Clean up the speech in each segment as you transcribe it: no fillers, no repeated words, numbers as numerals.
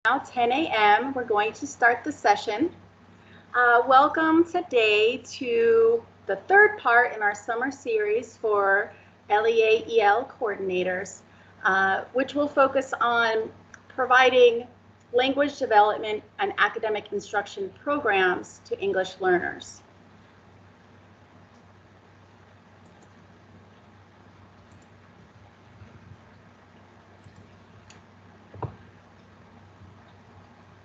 Now 10 a.m. We're going to start the session. Welcome today to the third part in our summer series for LEA-EL coordinators, which will focus on providing language development and academic instruction programs to English learners.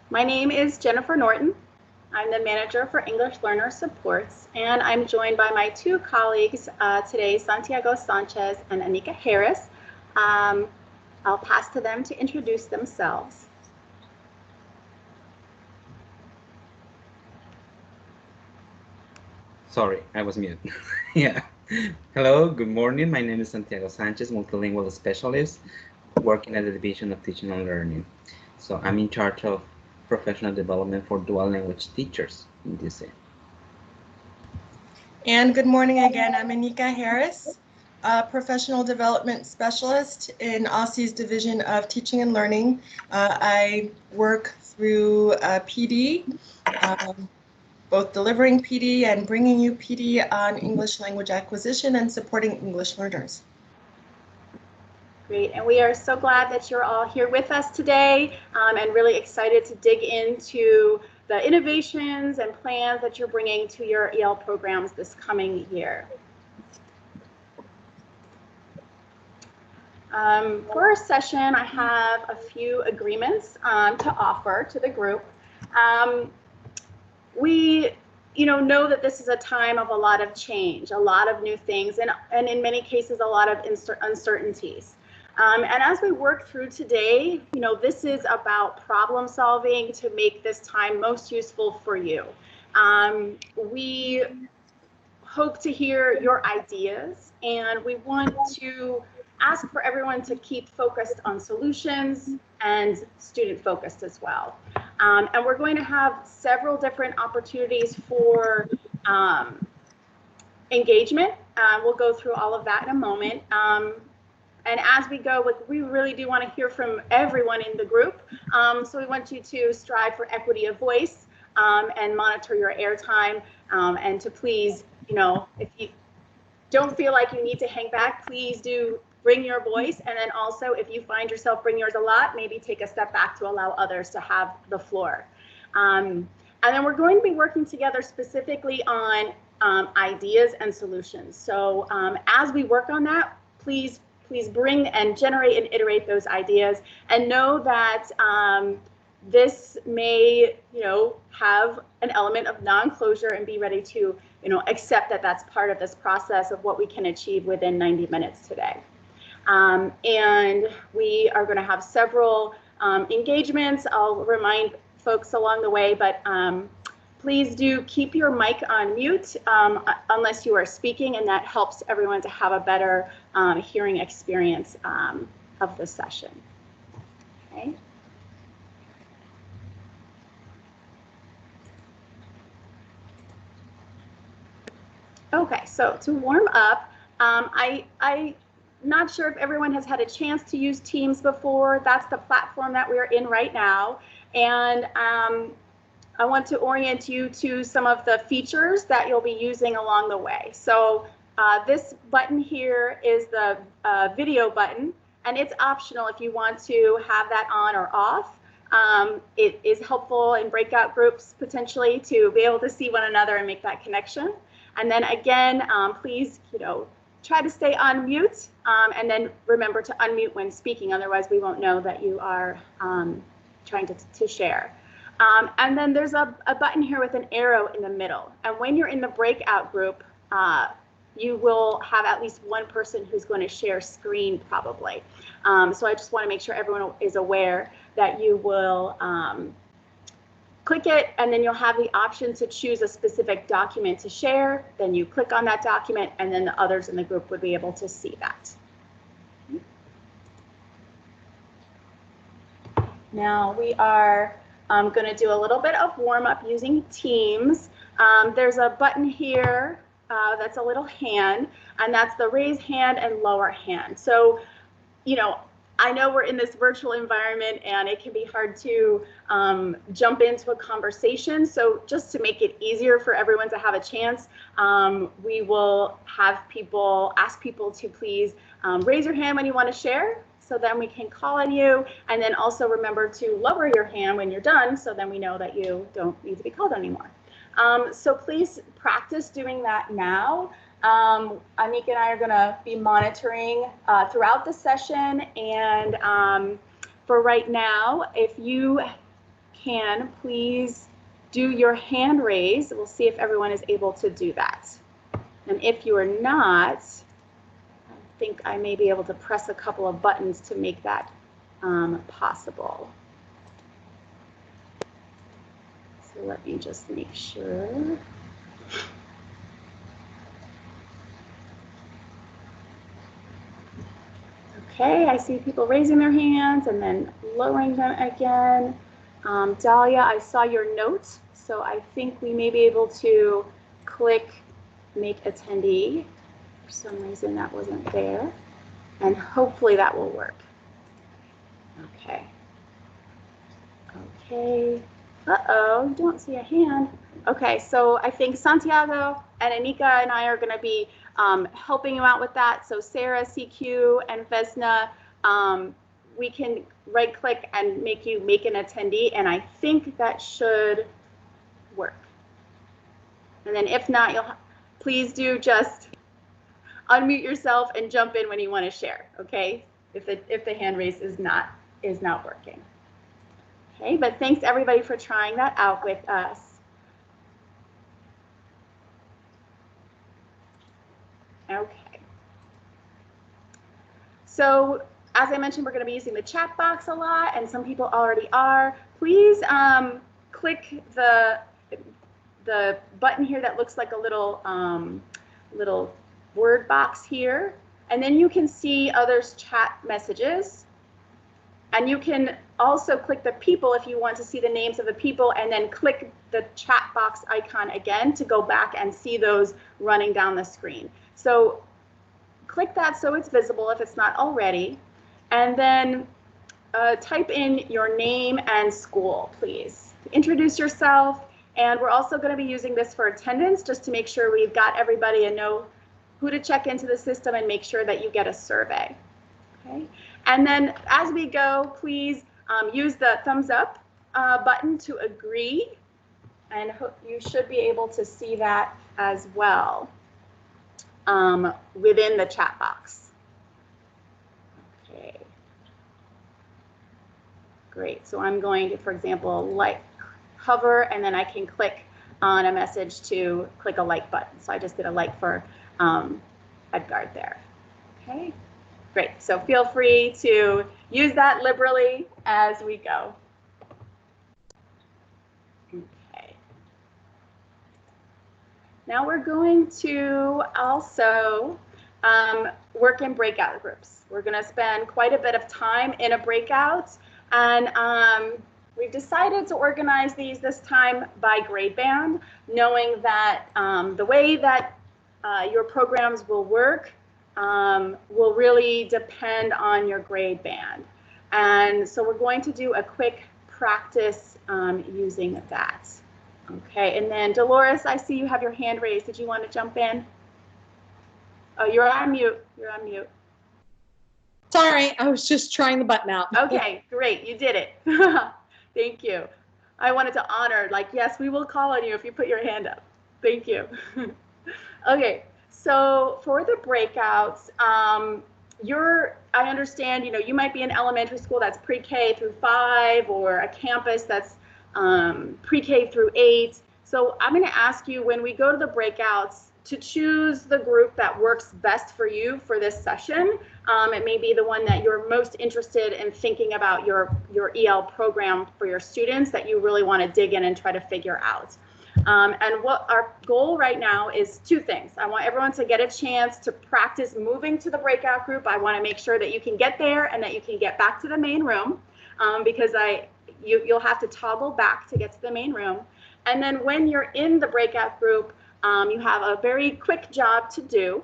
My name is Jennifer Norton. I'm the manager for English Learner Supports, and I'm joined by my two colleagues today, Santiago Sanchez and Anika Harris. I'll pass to them to introduce themselves. Sorry, I was mute. Yeah. Hello, good morning. My name is Santiago Sanchez, multilingual specialist, working at the Division of Teaching and Learning. So I'm in charge of professional development for dual language teachers in this area. And good morning again. I'm Anika Harris, professional development specialist in AUSSI's Division of Teaching and Learning. I work through PD, both delivering PD and bringing you PD on English language acquisition and supporting English learners. Great, and we are so glad that you're all here with us today and really excited to dig into the innovations and plans that you're bringing to your EL programs this coming year. For our session, I have a few agreements to offer to the group. We know that this is a time of a lot of change, a lot of new things, and in many cases, a lot of uncertainties. And as we work through today, this is about problem solving to make this time most useful for you. We hope to hear your ideas, and we want to ask for everyone to keep focused on solutions and student focused as well. And we're going to have several different opportunities for engagement. We'll go through all of that in a moment. And as we go, we really do want to hear from everyone in the group. So we want you to strive for equity of voice and monitor your airtime. And to please, if you don't feel like you need to hang back, please do bring your voice. And then also, if you find yourself bring yours a lot, maybe take a step back to allow others to have the floor. And then we're going to be working together specifically on ideas and solutions. So as we work on that, please bring and generate and iterate those ideas, and know that this may, have an element of non-closure, and be ready to, accept that that's part of this process of what we can achieve within 90 minutes today. And we are going to have several engagements. I'll remind folks along the way, but please do keep your mic on mute unless you are speaking, and that helps everyone to have a better hearing experience of the session. Okay. Okay, so to warm up, I'm not sure if everyone has had a chance to use Teams before. That's the platform that we're in right now, and I want to orient you to some of the features that you'll be using along the way. So this button here is the video button, and it's optional if you want to have that on or off. It is helpful in breakout groups potentially to be able to see one another and make that connection. And then again, please, try to stay on mute, and then remember to unmute when speaking. Otherwise, we won't know that you are trying to share. And then there's a button here with an arrow in the middle. And when you're in the breakout group, you will have at least one person who's going to share screen probably. So I just want to make sure everyone is aware that you will click it, and then you'll have the option to choose a specific document to share. Then you click on that document, and then the others in the group would be able to see that. Now we are going to do a little bit of warm up using Teams. There's a button here that's a little hand, and that's the raise hand and lower hand. So, I know we're in this virtual environment and it can be hard to jump into a conversation. So just to make it easier for everyone to have a chance, we will have people ask people to please raise your hand when you want to share. So then we can call on you. And then also remember to lower your hand when you're done. So then we know that you don't need to be called anymore. So please practice doing that now. Anika and I are going to be monitoring throughout the session. And for right now, if you can, please do your hand raise. We'll see if everyone is able to do that. And if you are not, I think I may be able to press a couple of buttons to make that possible. So let me just make sure. Okay, I see people raising their hands and then lowering them again. Dahlia, I saw your note, so I think we may be able to click make attendee. For some reason that wasn't there, and hopefully that will work. Okay. Okay. Uh-oh, don't see a hand. Okay, so I think Santiago and Anika and I are going to be helping you out with that. So Sarah, CQ, and Vesna, we can right-click and make you make an attendee, and I think that should work. And then if not, please do just unmute yourself and jump in when you want to share. Okay, if the hand raise is not working. Okay, but thanks everybody for trying that out with us. Okay. So as I mentioned, we're going to be using the chat box a lot, and some people already are. Please click the button here that looks like a little little word box here, and then you can see others' chat messages. And you can also click the people if you want to see the names of the people, and then click the chat box icon again to go back and see those running down the screen. So click that so it's visible if it's not already, and then type in your name and school, please. Introduce yourself, and we're also going to be using this for attendance just to make sure we've got everybody and know who to check into the system and make sure that you get a survey. Okay. And then as we go, please use the thumbs up button to agree, and you should be able to see that as well within the chat box. Okay, great. So I'm going to, for example, hover, and then I can click on a message to click a like button. So I just did a like for Edgard there. Okay. Great, so feel free to use that liberally as we go. Okay. Now we're going to also work in breakout groups. We're going to spend quite a bit of time in a breakout, and we've decided to organize these this time by grade band, knowing that the way that your programs will work will really depend on your grade band. And so we're going to do a quick practice using that. Okay, and then Dolores, I see you have your hand raised. Did you want to jump in? Oh, you're on mute. You're on mute. Sorry, I was just trying the button out. Okay, great. You did it. Thank you. I wanted to honor, like, yes, we will call on you if you put your hand up. Thank you. Okay. So for the breakouts, I understand, you might be in elementary school that's pre-K through 5, or a campus that's pre-K through 8. So I'm going to ask you, when we go to the breakouts, to choose the group that works best for you for this session. It may be the one that you're most interested in thinking about your EL program for your students that you really want to dig in and try to figure out. And what our goal right now is 2 things. I want everyone to get a chance to practice moving to the breakout group. I want to make sure that you can get there and that you can get back to the main room, because you'll have to toggle back to get to the main room. And then when you're in the breakout group, you have a very quick job to do.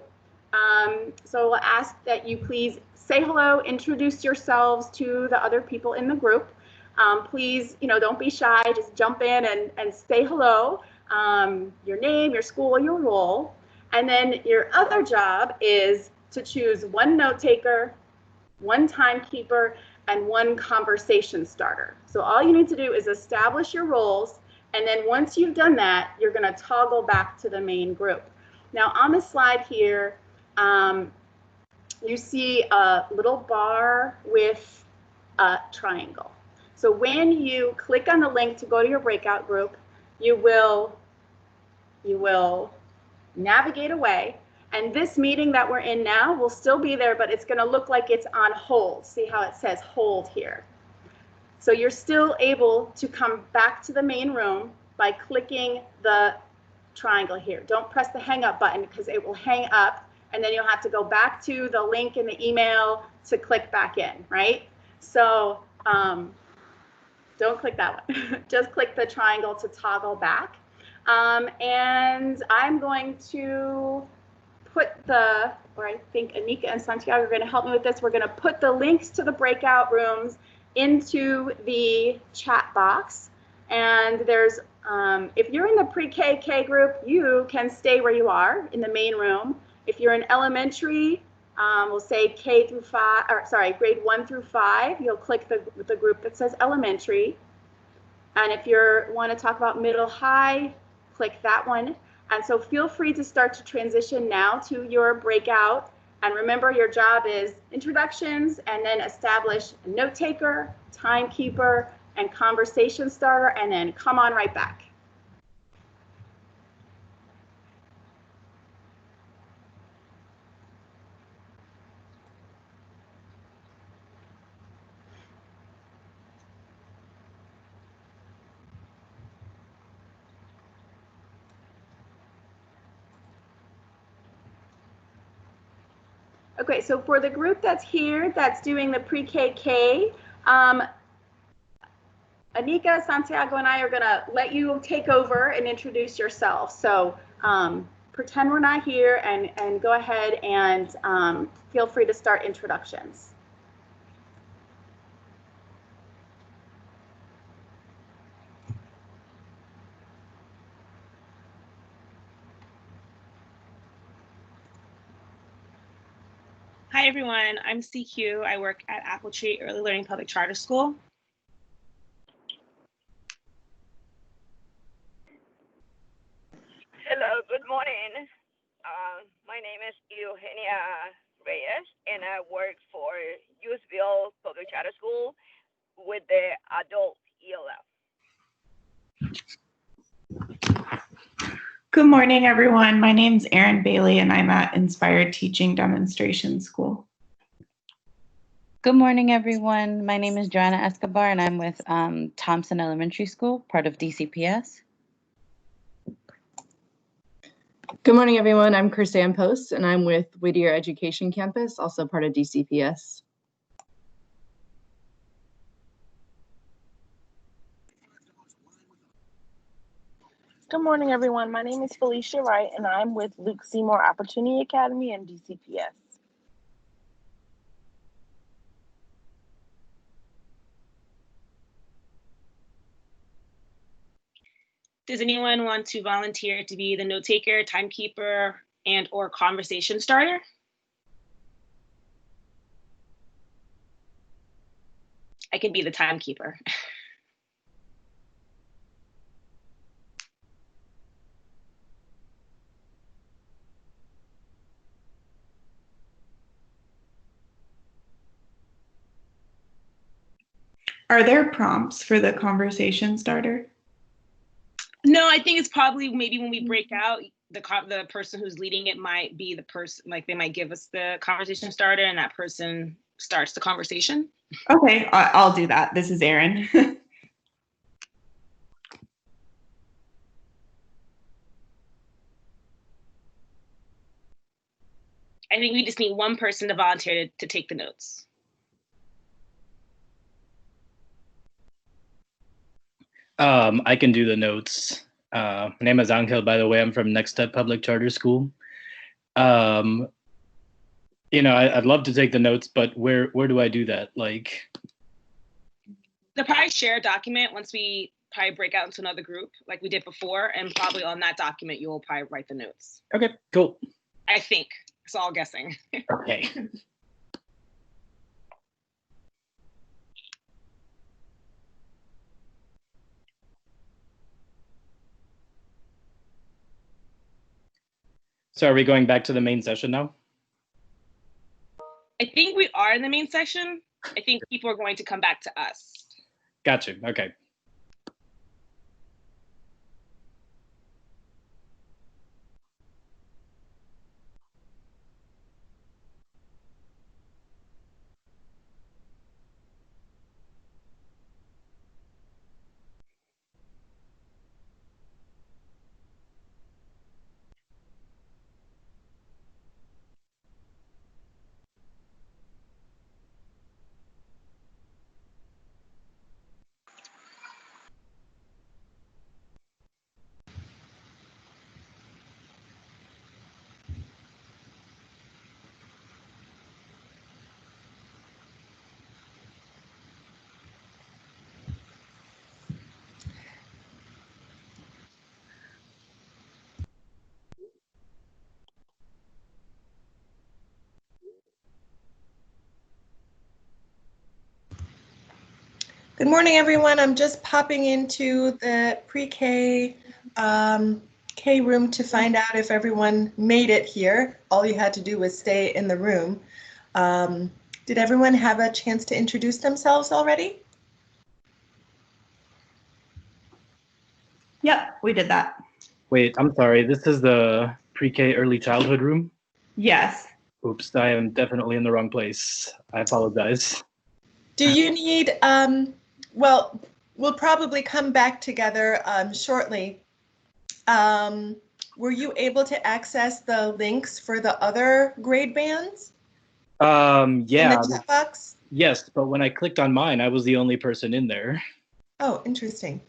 So I'll ask that you please say hello, introduce yourselves to the other people in the group. Please, don't be shy, just jump in and say hello, your name, your school, your role. And then your other job is to choose one note taker, one timekeeper, and one conversation starter. So all you need to do is establish your roles, and then once you've done that, you're going to toggle back to the main group. Now on the slide here, you see a little bar with a triangle. So when you click on the link to go to your breakout group, you will navigate away. And this meeting that we're in now will still be there, but it's going to look like it's on hold. See how it says hold here. So you're still able to come back to the main room by clicking the triangle here. Don't press the hang up button because it will hang up, and then you'll have to go back to the link in the email to click back in, right? So don't click that one. Just click the triangle to toggle back. And I'm going to put or I think Anika and Santiago are going to help me with this. We're going to put the links to the breakout rooms into the chat box. And there's, if you're in the pre-K group, you can stay where you are in the main room. If you're in elementary, we'll say grade 1 through 5, you'll click the group that says elementary. And if you want to talk about middle high, click that one. And so feel free to start to transition now to your breakout. And remember, your job is introductions, and then establish a note taker, timekeeper, and conversation starter, and then come on right back. Okay, so for the group that's here, that's doing the pre-KK, Anika, Santiago, and I are going to let you take over and introduce yourself. So pretend we're not here and go ahead and feel free to start introductions. Hi, everyone. I'm CQ. I work at Apple Tree Early Learning Public Charter School. Hello, good morning. My name is Eugenia Reyes, and I work for Youthville Public Charter School with the adult ELF. Good morning, everyone. My name's Erin Bailey, and I'm at Inspired Teaching Demonstration School. Good morning, everyone. My name is Joanna Escobar, and I'm with Thompson Elementary School, part of DCPS. Good morning, everyone. I'm Kirsan Post, and I'm with Whittier Education Campus, also part of DCPS. Good morning, everyone. My name is Felicia Wright, and I'm with Luke Seymour Opportunity Academy and DCPS. Does anyone want to volunteer to be the note taker, timekeeper, and or conversation starter? I can be the timekeeper. Are there prompts for the conversation starter? No, I think it's probably maybe when we break out, the person who's leading it might be the person, like they might give us the conversation starter and that person starts the conversation. Okay, I'll do that. This is Erin. I think we just need one person to volunteer to take the notes. I can do the notes. My name is Angel, by the way. I'm from Next Step Public Charter School. I'd love to take the notes, but where do I do that? Like, They'll probably share a document once we probably break out into another group like we did before, and probably on that document you'll probably write the notes. okay, cool. I think. It's all guessing. Okay. So are we going back to the main session now? I think we are in the main section. I think people are going to come back to us. Gotcha. Okay. Good morning, everyone. I'm just popping into the pre-K K room to find out if everyone made it here. All you had to do was stay in the room. Did everyone have a chance to introduce themselves already? Yep, we did that. Wait, I'm sorry. This is the pre-K early childhood room? Yes. Oops, I am definitely in the wrong place. I apologize. Do you need, well, we'll probably come back together shortly. Were you able to access the links for the other grade bands? Yeah. In the chat box? Yes, but when I clicked on mine, I was the only person in there. Oh, interesting.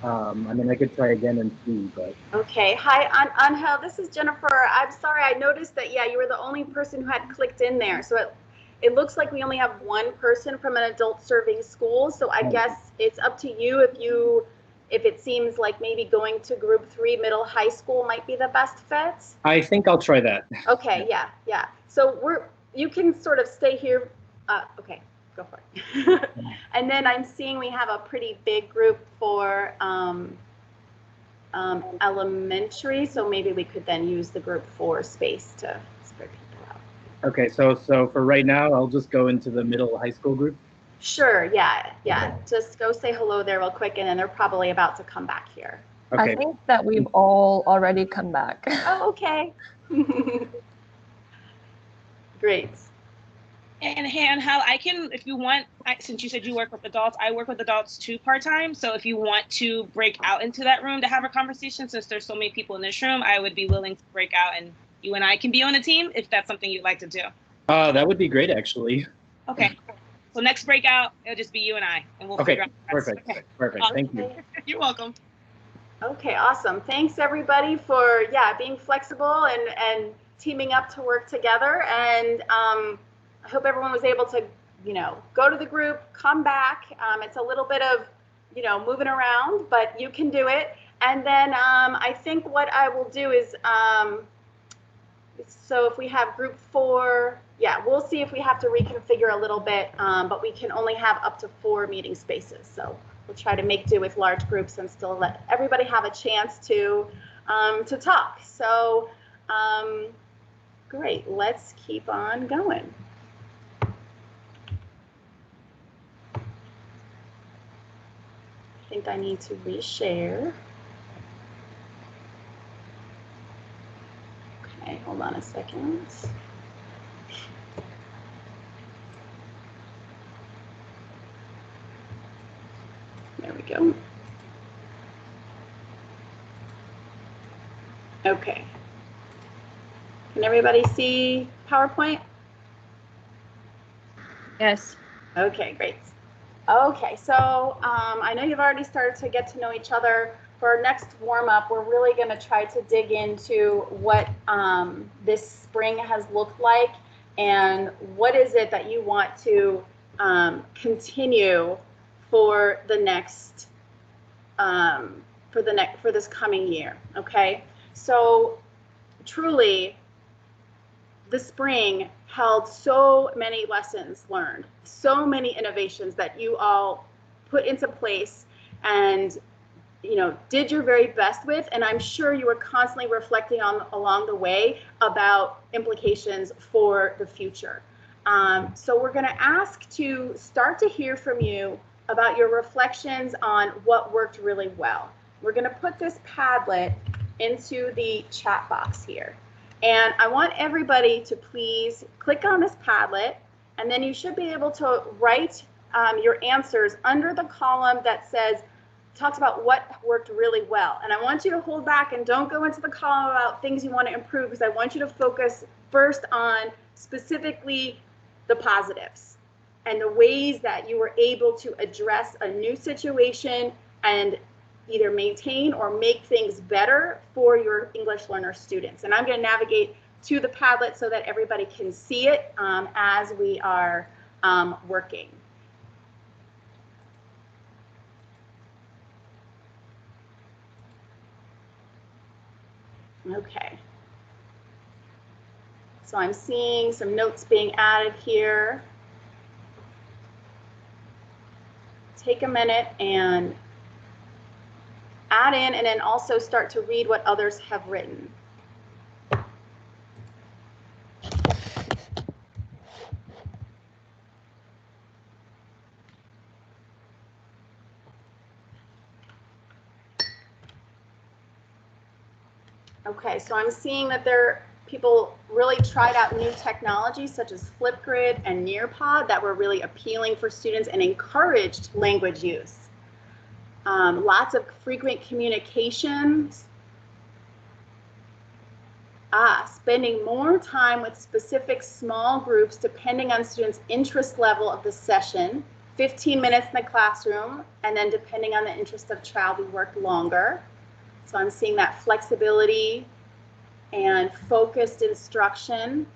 I mean, I could try again and see, but. Okay, hi, Angel, this is Jennifer. I'm sorry, I noticed that, yeah, you were the only person who had clicked in there. So it looks like we only have one person from an adult serving school. So I guess it's up to you if it seems like maybe going to group 3 middle high school might be the best fit. I think I'll try that. Okay, yeah. So you can sort of stay here. Okay, go for it. And then I'm seeing we have a pretty big group for elementary, so maybe we could then use the group 4 space to spread people out. Okay, so for right now, I'll just go into the middle high school group. Sure, yeah. Just go say hello there real quick, and then they're probably about to come back here. Okay. I think that we've all already come back. Oh, okay. Great. And Hal, I can, if you want, since you said you work with adults, I work with adults too part-time. So if you want to break out into that room to have a conversation, since there's so many people in this room, I would be willing to break out and you and I can be on a team if that's something you'd like to do. That would be great, actually. Okay. So next breakout, it'll just be you and I, and we'll figure out the rest. Perfect. Okay. Perfect. Thank you. You're welcome. Okay, awesome. Thanks everybody for being flexible and teaming up to work together. And I hope everyone was able to go to the group, come back. It's a little bit of moving around, but you can do it. And then I think what I will do is so if we have group 4, we'll see if we have to reconfigure a little bit, but we can only have up to 4 meeting spaces. So we'll try to make do with large groups and still let everybody have a chance to talk. So great, let's keep on going. I think I need to reshare. Okay, hold on a second. There we go. Okay. Can everybody see PowerPoint? Yes. Okay, great. Okay, so I know you've already started to get to know each other. For our next warm-up, we're really going to try to dig into what this spring has looked like and what is it that you want to continue for the next for this coming year. Okay, so truly the spring held so many lessons learned, so many innovations that you all put into place and did your very best with, and I'm sure you were constantly reflecting on along the way about implications for the future. So we're going to ask to start to hear from you about your reflections on what worked really well. We're going to put this Padlet into the chat box here, and I want everybody to please click on this Padlet, and then you should be able to write your answers under the column that says talks about what worked really well. And I want you to hold back and don't go into the column about things you want to improve, because I want you to focus first on specifically the positives and the ways that you were able to address a new situation and either maintain or make things better for your English learner students. And I'm going to navigate to the Padlet so that everybody can see it as we are working. Okay, so I'm seeing some notes being added here. Take a minute and add in, and then also start to read what others have written. Okay, so I'm seeing that people really tried out new technologies such as Flipgrid and Nearpod that were really appealing for students and encouraged language use. Lots of frequent communications. Spending more time with specific small groups depending on students' interest level of the session. 15 minutes in the classroom, and then depending on the interest of child, we worked longer. So I'm seeing that flexibility and focused instruction.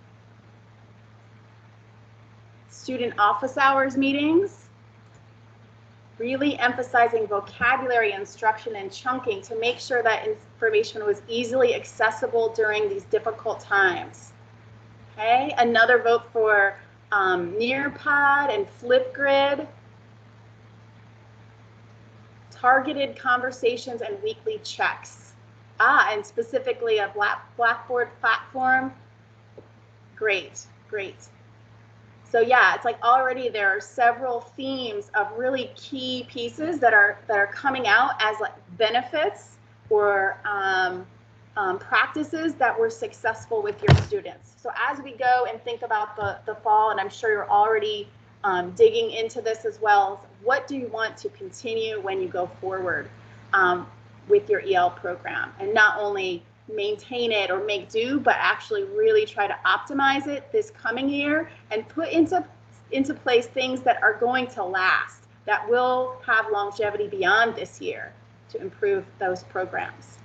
Student office hours meetings, really emphasizing vocabulary instruction and chunking to make sure that information was easily accessible during these difficult times. Okay, another vote for Nearpod and Flipgrid. Targeted conversations and weekly checks. And specifically a Blackboard platform. Great, great. So yeah, it's like already there are several themes of really key pieces that are coming out as like benefits or practices that were successful with your students. So as we go and think about the fall, and I'm sure you're already digging into this as well, what do you want to continue when you go forward with your EL program, and not only maintain it or make do, but actually really try to optimize it this coming year and put into place things that are going to last, that will have longevity beyond this year to improve those programs.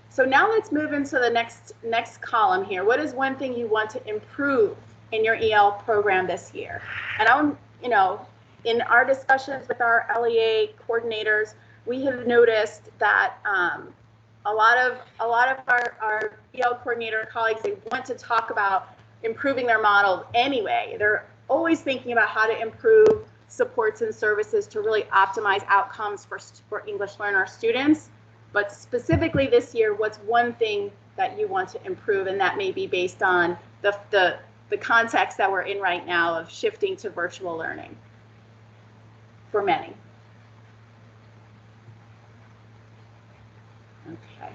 So now let's move into the next column here. What is one thing you want to improve in your EL program this year? And in our discussions with our LEA coordinators, we have noticed that a lot of our EL coordinator colleagues, they want to talk about improving their model anyway. They're always thinking about how to improve supports and services to really optimize outcomes for English learner students. But specifically this year, what's one thing that you want to improve? And that may be based on the context that we're in right now of shifting to virtual learning for many. Okay.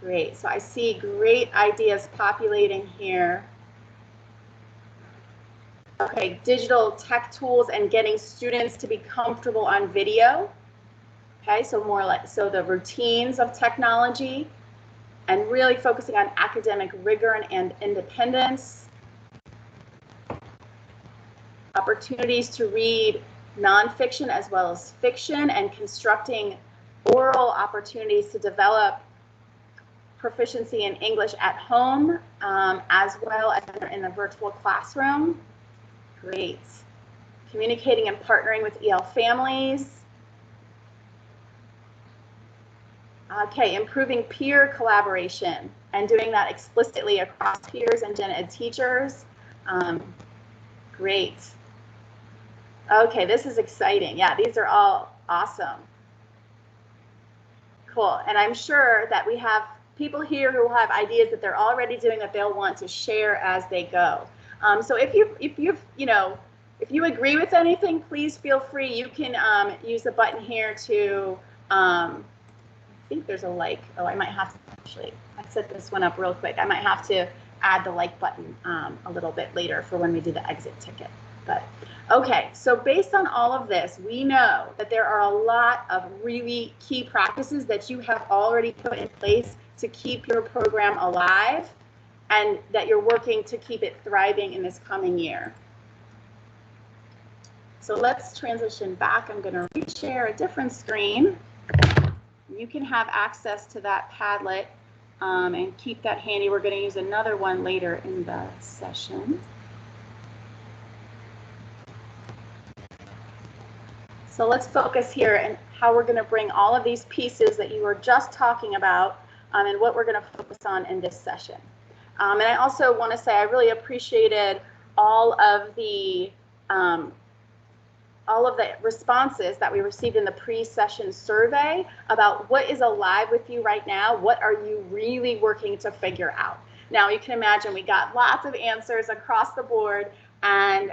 Great. So I see great ideas populating here. Okay, digital tech tools and getting students to be comfortable on video. Okay, so more like, so the routines of technology and really focusing on academic rigor and independence. Opportunities to read nonfiction as well as fiction, and constructing oral opportunities to develop proficiency in English at home, as well as in the virtual classroom. Great. Communicating and partnering with EL families. Okay, improving peer collaboration and doing that explicitly across peers and gen ed teachers. Great. Okay, this is exciting. Yeah, these are all awesome. Cool. And I'm sure that we have people here who have ideas that they're already doing that they'll want to share as they go. So if you agree with anything, please feel free. You can use the button here to, I think there's a like. Oh, I might have to actually, I set this one up real quick. I might have to add the like button a little bit later for when we do the exit ticket. But okay, so based on all of this, we know that there are a lot of really key practices that you have already put in place to keep your program alive and that you're working to keep it thriving in this coming year. So let's transition back. I'm going to reshare a different screen. You can have access to that Padlet and keep that handy. We're going to use another one later in the session. So let's focus here and how we're going to bring all of these pieces that you were just talking about and what we're going to focus on in this session. And I also want to say I really appreciated all of the responses that we received in the pre-session survey about what is alive with you right now. What are you really working to figure out? Now you can imagine we got lots of answers across the board, and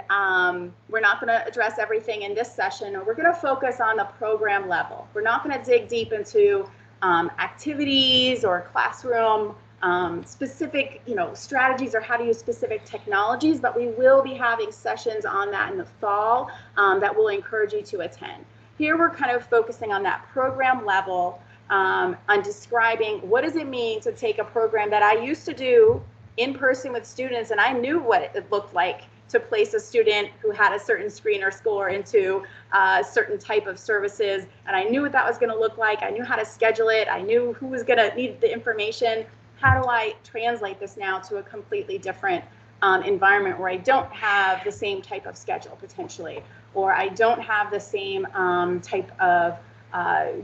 we're not going to address everything in this session. We're going to focus on the program level. We're not going to dig deep into activities or classroom specific, strategies or how to use specific technologies, but we will be having sessions on that in the fall that will encourage you to attend. Here we're kind of focusing on that program level, on describing what does it mean to take a program that I used to do in person with students, and I knew what it looked like to place a student who had a certain screen or score into a certain type of services, and I knew what that was going to look like. I knew how to schedule it. I knew who was going to need the information. How do I translate this now to a completely different environment where I don't have the same type of schedule potentially, or I don't have the same type of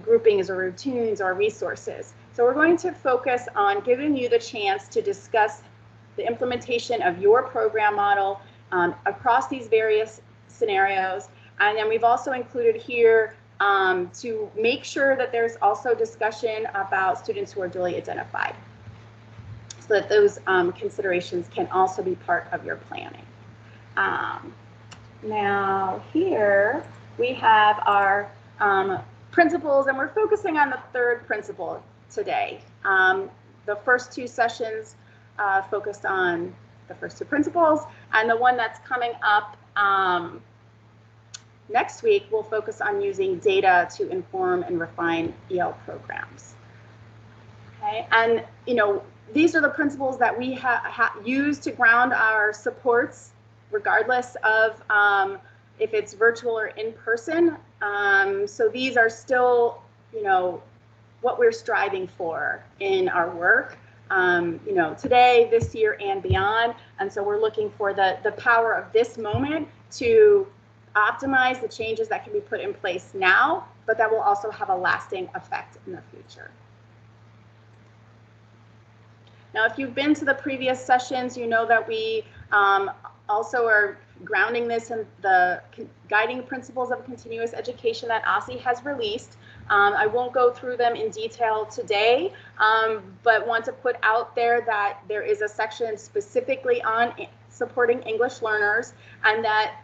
groupings or routines or resources? So we're going to focus on giving you the chance to discuss the implementation of your program model across these various scenarios. And then we've also included here to make sure that there's also discussion about students who are dually identified, so that those considerations can also be part of your planning. Now here we have our principles, and we're focusing on the third principle today. The first two sessions focused on the first two principles, and the one that's coming up next week will focus on using data to inform and refine EL programs. Okay, and these are the principles that we use to ground our supports, regardless of if it's virtual or in person. So these are still, what we're striving for in our work, today, this year, and beyond. And so we're looking for the power of this moment to optimize the changes that can be put in place now, but that will also have a lasting effect in the future. Now, if you've been to the previous sessions, you know that we also are grounding this in the guiding principles of continuous education that OSSI has released. I won't go through them in detail today, but want to put out there that there is a section specifically on supporting English learners, and that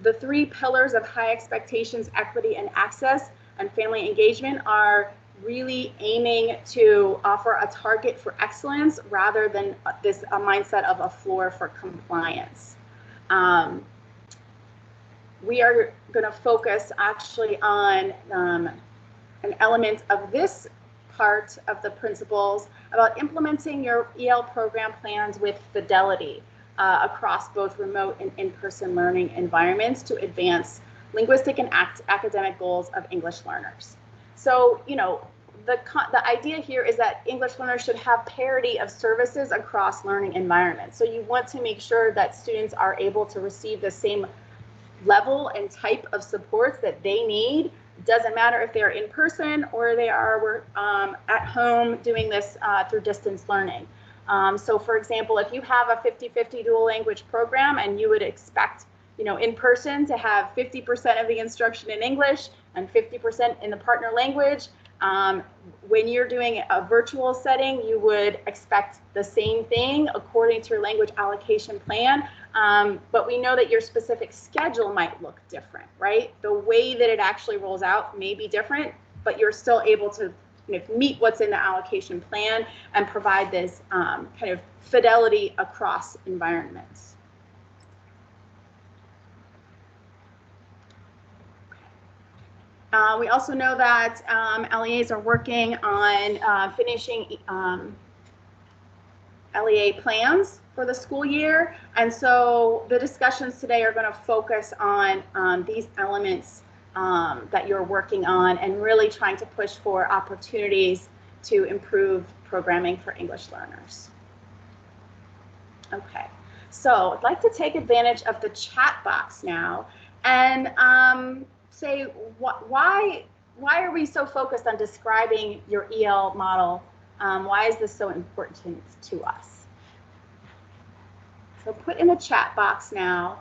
the three pillars of high expectations, equity, and access, and family engagement are really aiming to offer a target for excellence rather than a mindset of a floor for compliance. We are going to focus actually on an element of this part of the principles about implementing your EL program plans with fidelity across both remote and in-person learning environments to advance linguistic and academic goals of English learners. So, the idea here is that English learners should have parity of services across learning environments. So you want to make sure that students are able to receive the same level and type of supports that they need. It doesn't matter if they're in person or they are at home doing this through distance learning. So for example, if you have a 50-50 dual language program and you would expect, in person to have 50% of the instruction in English and 50% in the partner language, when you're doing a virtual setting, you would expect the same thing according to your language allocation plan. But we know that your specific schedule might look different, right? The way that it actually rolls out may be different, but you're still able to meet what's in the allocation plan and provide this kind of fidelity across environments. We also know that LEAs are working on finishing LEA plans for the school year. And so the discussions today are going to focus on these elements that you're working on and really trying to push for opportunities to improve programming for English learners. Okay, so I'd like to take advantage of the chat box now and say why are we so focused on describing your EL model? Why is this so important to us? So put in the chat box now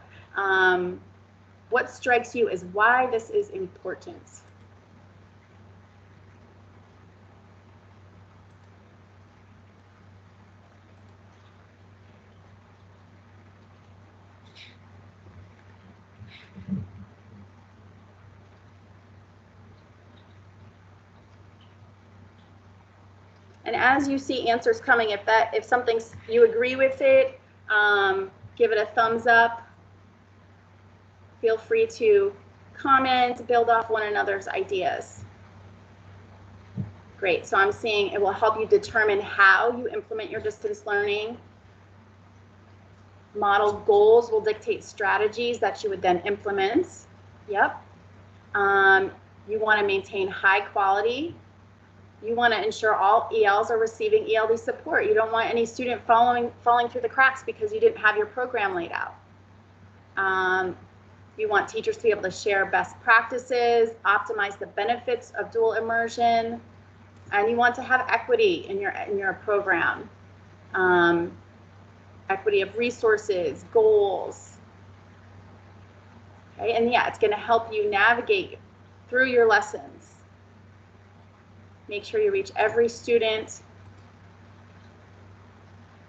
what strikes you as why this is important. And as you see answers coming, if something's you agree with it, give it a thumbs up. Feel free to comment, build off one another's ideas. Great, so I'm seeing it will help you determine how you implement your distance learning. Model goals will dictate strategies that you would then implement. Yep. You want to maintain high quality. You want to ensure all ELs are receiving ELD support. You don't want any student falling through the cracks because you didn't have your program laid out. You want teachers to be able to share best practices, optimize the benefits of dual immersion, and you want to have equity in your program. Equity of resources, goals. Okay, and yeah, it's going to help you navigate through your lessons. Make sure you reach every student.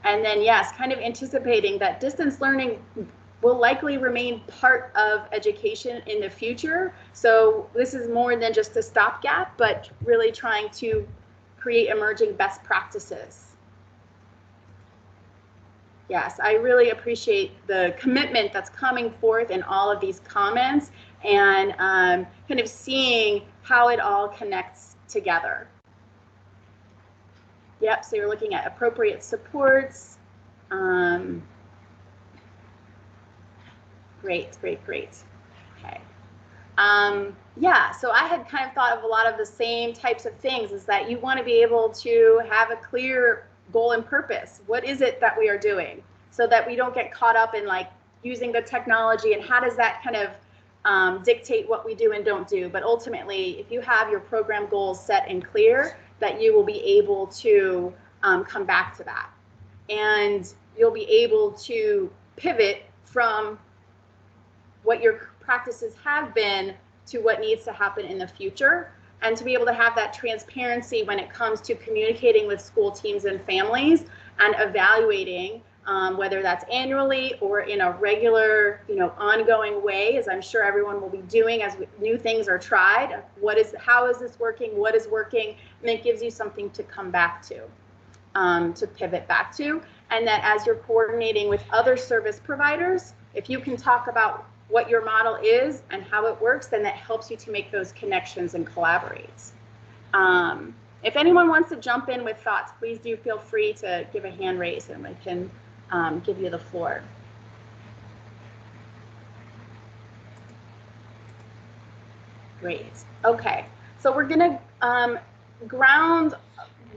And then, yes, kind of anticipating that distance learning will likely remain part of education in the future. So this is more than just a stopgap, but really trying to create emerging best practices. Yes, I really appreciate the commitment that's coming forth in all of these comments and kind of seeing how it all connects together. Yep, so you're looking at appropriate supports. Great. Okay. Yeah, so I had kind of thought of a lot of the same types of things, is that you want to be able to have a clear goal and purpose. What is it that we are doing, so that we don't get caught up in like using the technology and how does that kind of dictate what we do and don't do. But ultimately, if you have your program goals set and clear, that you will be able to come back to that. And you'll be able to pivot from what your practices have been to what needs to happen in the future, and to be able to have that transparency when it comes to communicating with school teams and families and evaluating whether that's annually or in a regular, ongoing way, as I'm sure everyone will be doing as new things are tried. How is this working? What is working? And it gives you something to come back to pivot back to. And that as you're coordinating with other service providers, if you can talk about what your model is and how it works, then that helps you to make those connections and collaborate. If anyone wants to jump in with thoughts, please do feel free to give a hand raise and we can give you the floor. Great. Okay, so we're gonna ground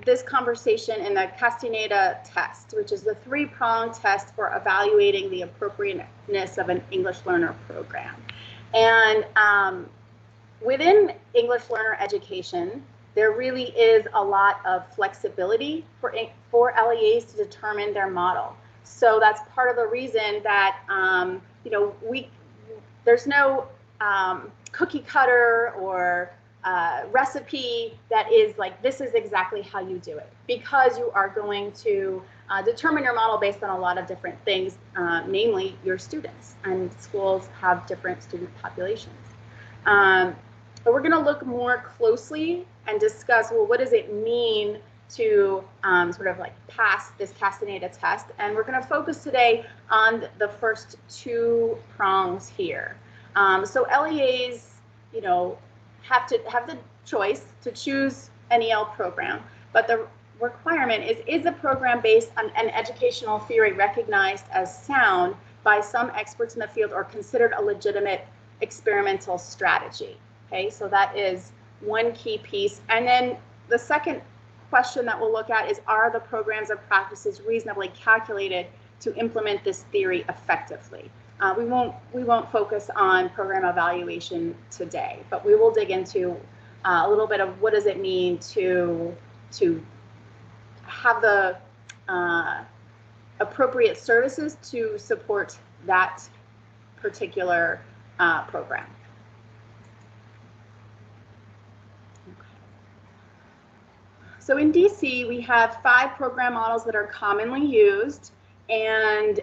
this conversation in the Castaneda test, which is the 3-pronged test for evaluating the appropriateness of an English learner program. And within English learner education, there really is a lot of flexibility for LEAs to determine their model. So that's part of the reason that there's no cookie cutter or recipe that is like, this is exactly how you do it, because you are going to determine your model based on a lot of different things, namely your students, and schools have different student populations. But we're going to look more closely and discuss, well, what does it mean to sort of like pass this Castaneda test? And we're going to focus today on the first 2 prongs here. So LEAs, have the choice to choose an EL program, but the requirement is a program based on an educational theory recognized as sound by some experts in the field or considered a legitimate experimental strategy. Okay, so that is one key piece. And then the second question that we'll look at is, are the programs and practices reasonably calculated to implement this theory effectively? We won't focus on program evaluation today, but we will dig into a little bit of what does it mean to have the appropriate services to support that particular program. So in DC, we have 5 program models that are commonly used, and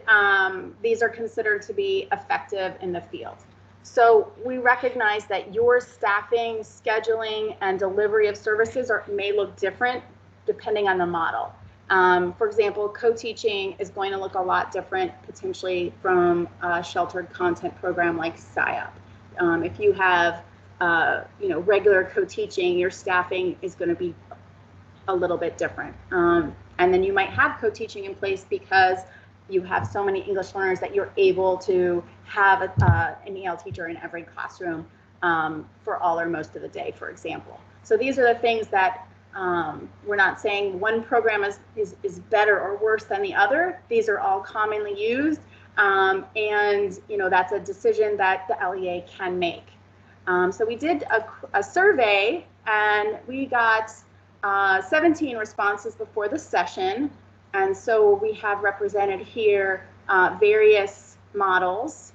these are considered to be effective in the field. So we recognize that your staffing, scheduling, and delivery of services may look different depending on the model. For example, co-teaching is going to look a lot different potentially from a sheltered content program like SIOP. If you have regular co-teaching, your staffing is going to be a little bit different. And then you might have co-teaching in place because you have so many English learners that you're able to have an EL teacher in every classroom for all or most of the day, for example. So these are the things that we're not saying one program is better or worse than the other. These are all commonly used, and that's a decision that the LEA can make. So we did a survey, and we got 17 responses before the session. And so we have represented here various models.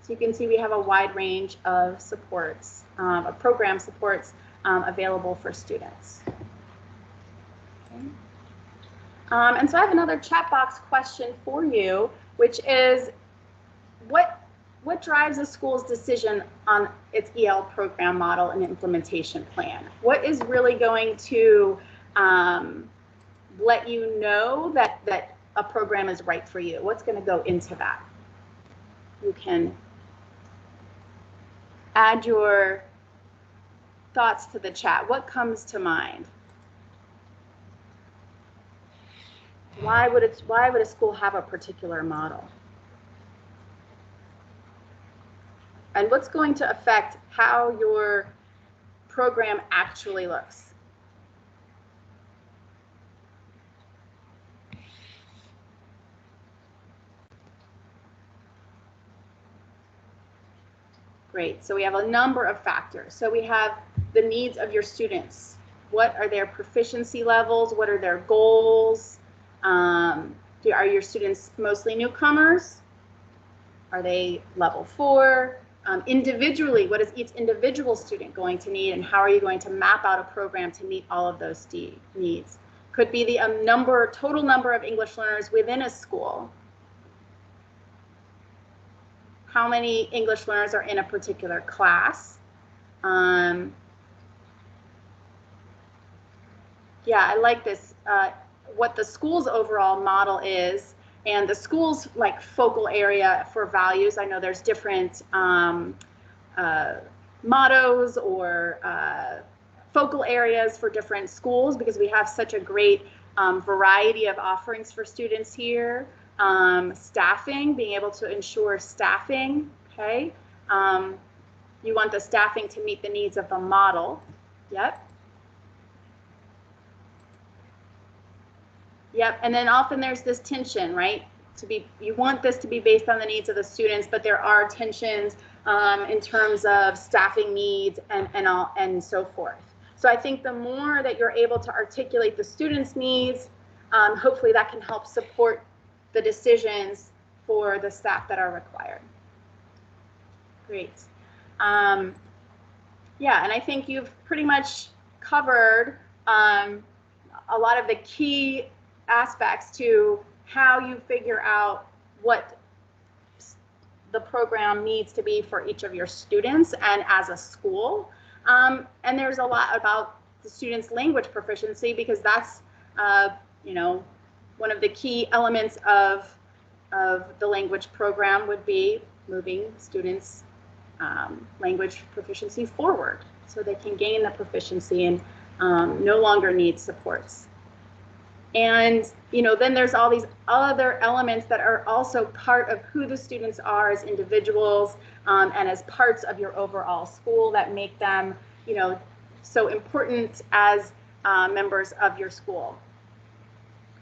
So you can see we have a wide range of supports, of program supports available for students. Okay. And so I have another chat box question for you, which is, what drives a school's decision on its EL program model and implementation plan? What is really going to let you know that a program is right for you? What's going to go into that? You can add your thoughts to the chat. What comes to mind? Why would a school have a particular model? And what's going to affect how your program actually looks? Great, so we have a number of factors. So we have the needs of your students. What are their proficiency levels? What are their goals? Are your students mostly newcomers? Are they level 4? Individually, what is each individual student going to need, and how are you going to map out a program to meet all of those needs? Could be the total number of English learners within a school. How many English learners are in a particular class? Yeah, I like this, what the school's overall model is, and the school's like focal area for values. I know there's different mottos or focal areas for different schools because we have such a great variety of offerings for students here. Staffing, being able to ensure staffing, okay? you want the staffing to meet the needs of the model. Yep. Yep, and then often there's this tension, right? You want this to be based on the needs of the students, but there are tensions in terms of staffing needs and so forth. So I think the more that you're able to articulate the students' needs, hopefully that can help support the decisions for the staff that are required. Great. Yeah, and I think you've pretty much covered a lot of the key aspects to how you figure out what the program needs to be for each of your students and as a school. And there's a lot about the students' language proficiency, because that's, you know, one of the key elements of the language program would be moving students' language proficiency forward so they can gain the proficiency and no longer need supports. And, you know, then there's all these other elements that are also part of who the students are as individuals and as parts of your overall school that make them, you know, so important as members of your school.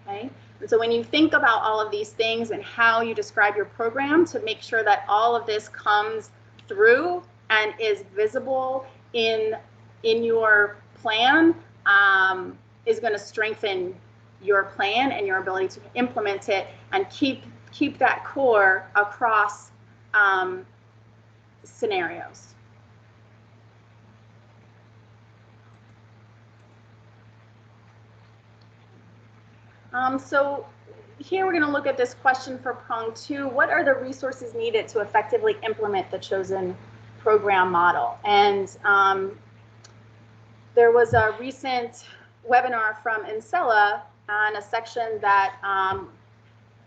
Okay, and so when you think about all of these things and how you describe your program to make sure that all of this comes through and is visible in your plan, is going to strengthen your plan and your ability to implement it and keep that core across scenarios. So here we're going to look at this question for prong 2. What are the resources needed to effectively implement the chosen program model? And there was a recent webinar from Encella on a section that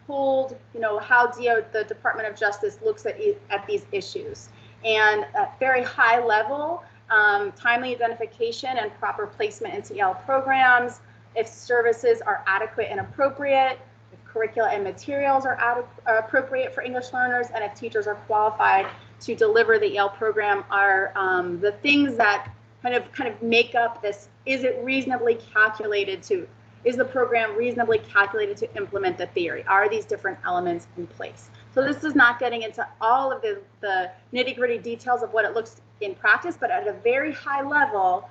pulled, you know, how the Department of Justice looks at these issues. And at very high level, timely identification and proper placement into EL programs, if services are adequate and appropriate, if curricula and materials are appropriate for English learners, and if teachers are qualified to deliver the EL program are the things that kind of make up this. Is it reasonably calculated to, is the program reasonably calculated to implement the theory? Are these different elements in place? So this is not getting into all of the nitty-gritty details of what it looks in practice, but at a very high level,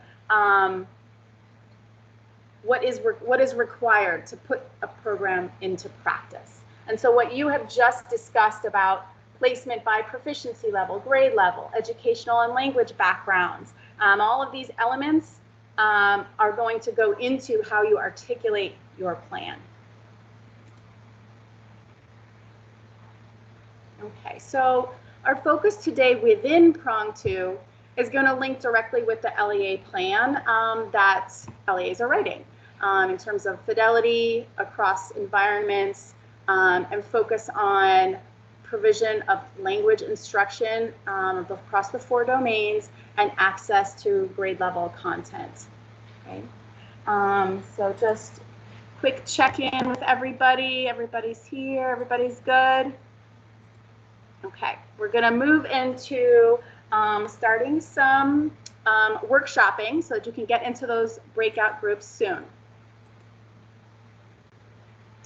what is required to put a program into practice. And so what you have just discussed about placement by proficiency level, grade level, educational and language backgrounds, all of these elements are going to go into how you articulate your plan. Okay, so our focus today within prong 2 is going to link directly with the LEA plan that LEAs are writing in terms of fidelity across environments and focus on provision of language instruction across the 4 domains and access to grade level content. Okay, so just quick check-in with everybody. Everybody's here, everybody's good. Okay, we're gonna move into starting some workshopping so that you can get into those breakout groups soon.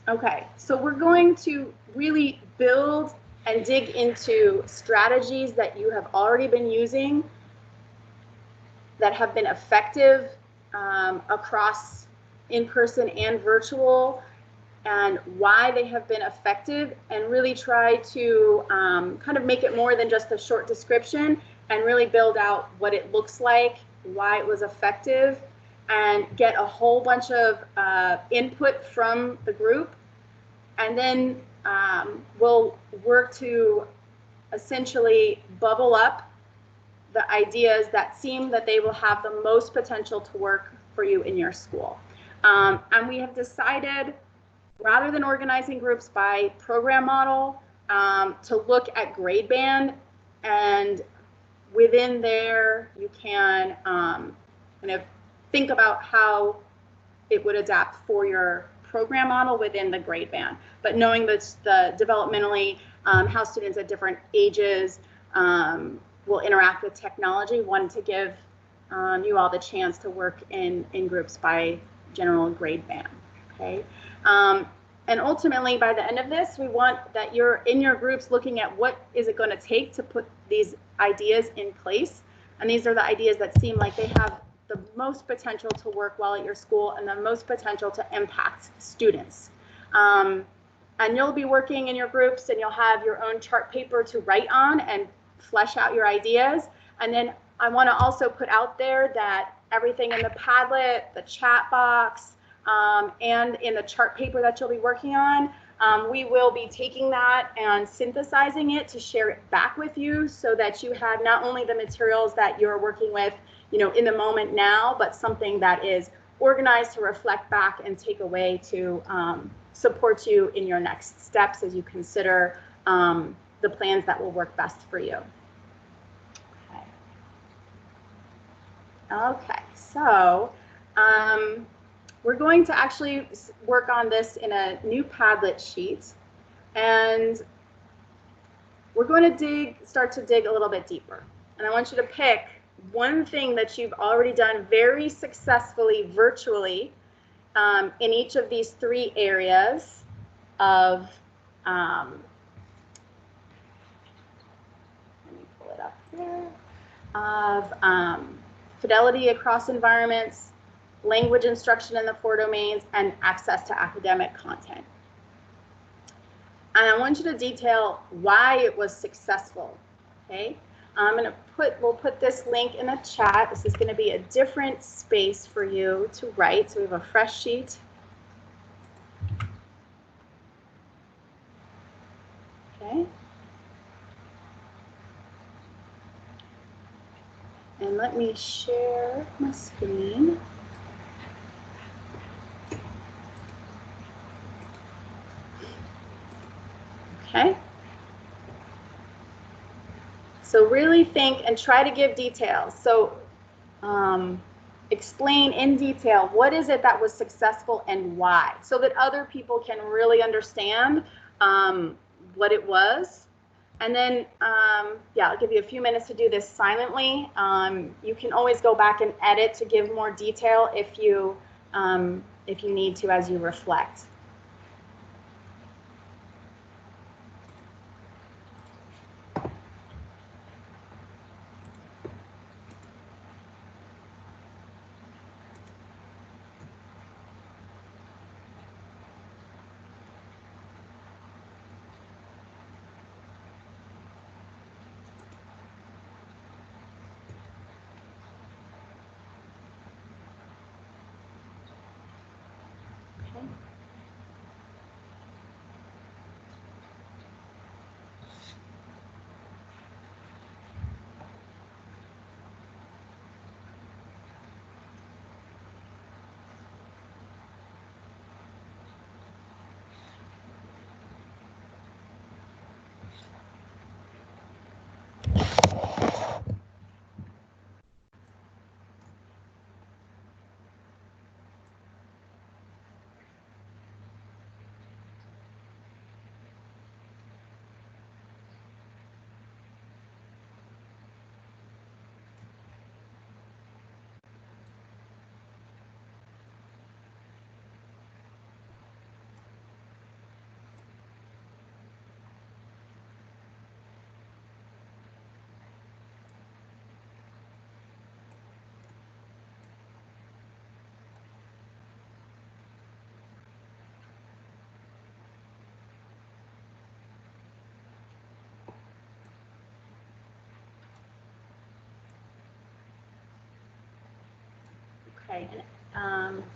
Okay, so we're going to really build and dig into strategies that you have already been using that have been effective across in-person and virtual, and why they have been effective, and really try to kind of make it more than just a short description and really build out what it looks like, why it was effective, and get a whole bunch of input from the group. And then we'll work to essentially bubble up the ideas that seem that they will have the most potential to work for you in your school. And we have decided, rather than organizing groups by program model, to look at grade band, and within there you can kind of think about how it would adapt for your program model within the grade band, but knowing that the developmentally how students at different ages we'll interact with technology, one to give you all the chance to work in groups by general grade band, okay? And ultimately, by the end of this, we want that you're in your groups looking at what is it going to take to put these ideas in place. And these are the ideas that seem like they have the most potential to work well at your school and the most potential to impact students. And you'll be working in your groups and you'll have your own chart paper to write on and flesh out your ideas. And then I want to also put out there that everything in the Padlet, the chat box, and in the chart paper that you'll be working on, we will be taking that and synthesizing it to share it back with you so that you have not only the materials that you're working with, you know, in the moment now, but something that is organized to reflect back and take away to support you in your next steps as you consider the plans that will work best for you. Okay, so we're going to actually work on this in a new Padlet sheet, and we're going to start to dig a little bit deeper. And I want you to pick one thing that you've already done very successfully virtually in each of these 3 areas of, let me pull it up here, of fidelity across environments, language instruction in the 4 domains, and access to academic content. And I want you to detail why it was successful, okay? We'll put this link in the chat. This is going to be a different space for you to write. So we have a fresh sheet. Okay. And let me share my screen. Okay. So really think and try to give details. So explain in detail what is it that was successful and why, so that other people can really understand what it was. And then, yeah, I'll give you a few minutes to do this silently. You can always go back and edit to give more detail if you need to as you reflect. Okay,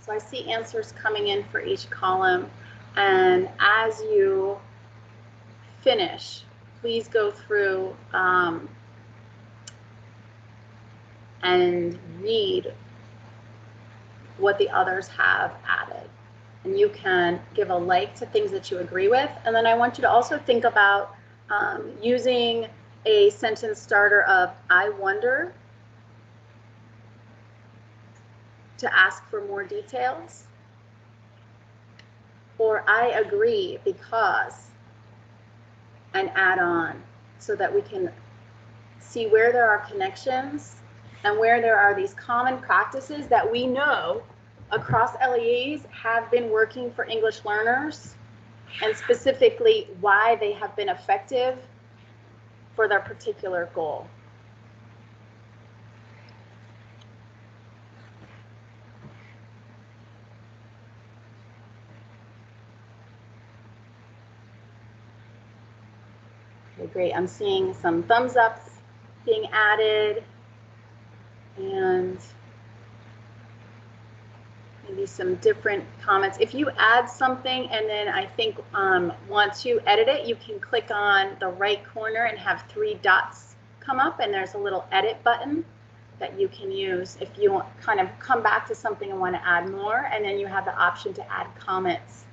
so I see answers coming in for each column, and as you finish, please go through and read what the others have added. And you can give a like to things that you agree with, and then I want you to also think about using a sentence starter of "I wonder" to ask for more details, or "I agree because," and add on, so that we can see where there are connections and where there are these common practices that we know across LEAs have been working for English learners, and specifically why they have been effective for their particular goal. Okay, great. I'm seeing some thumbs ups being added, and maybe some different comments. If you add something and then I think want to edit it, you can click on the right corner and have 3 dots come up, and there's a little edit button that you can use if you want kind of come back to something and want to add more, and then you have the option to add comments.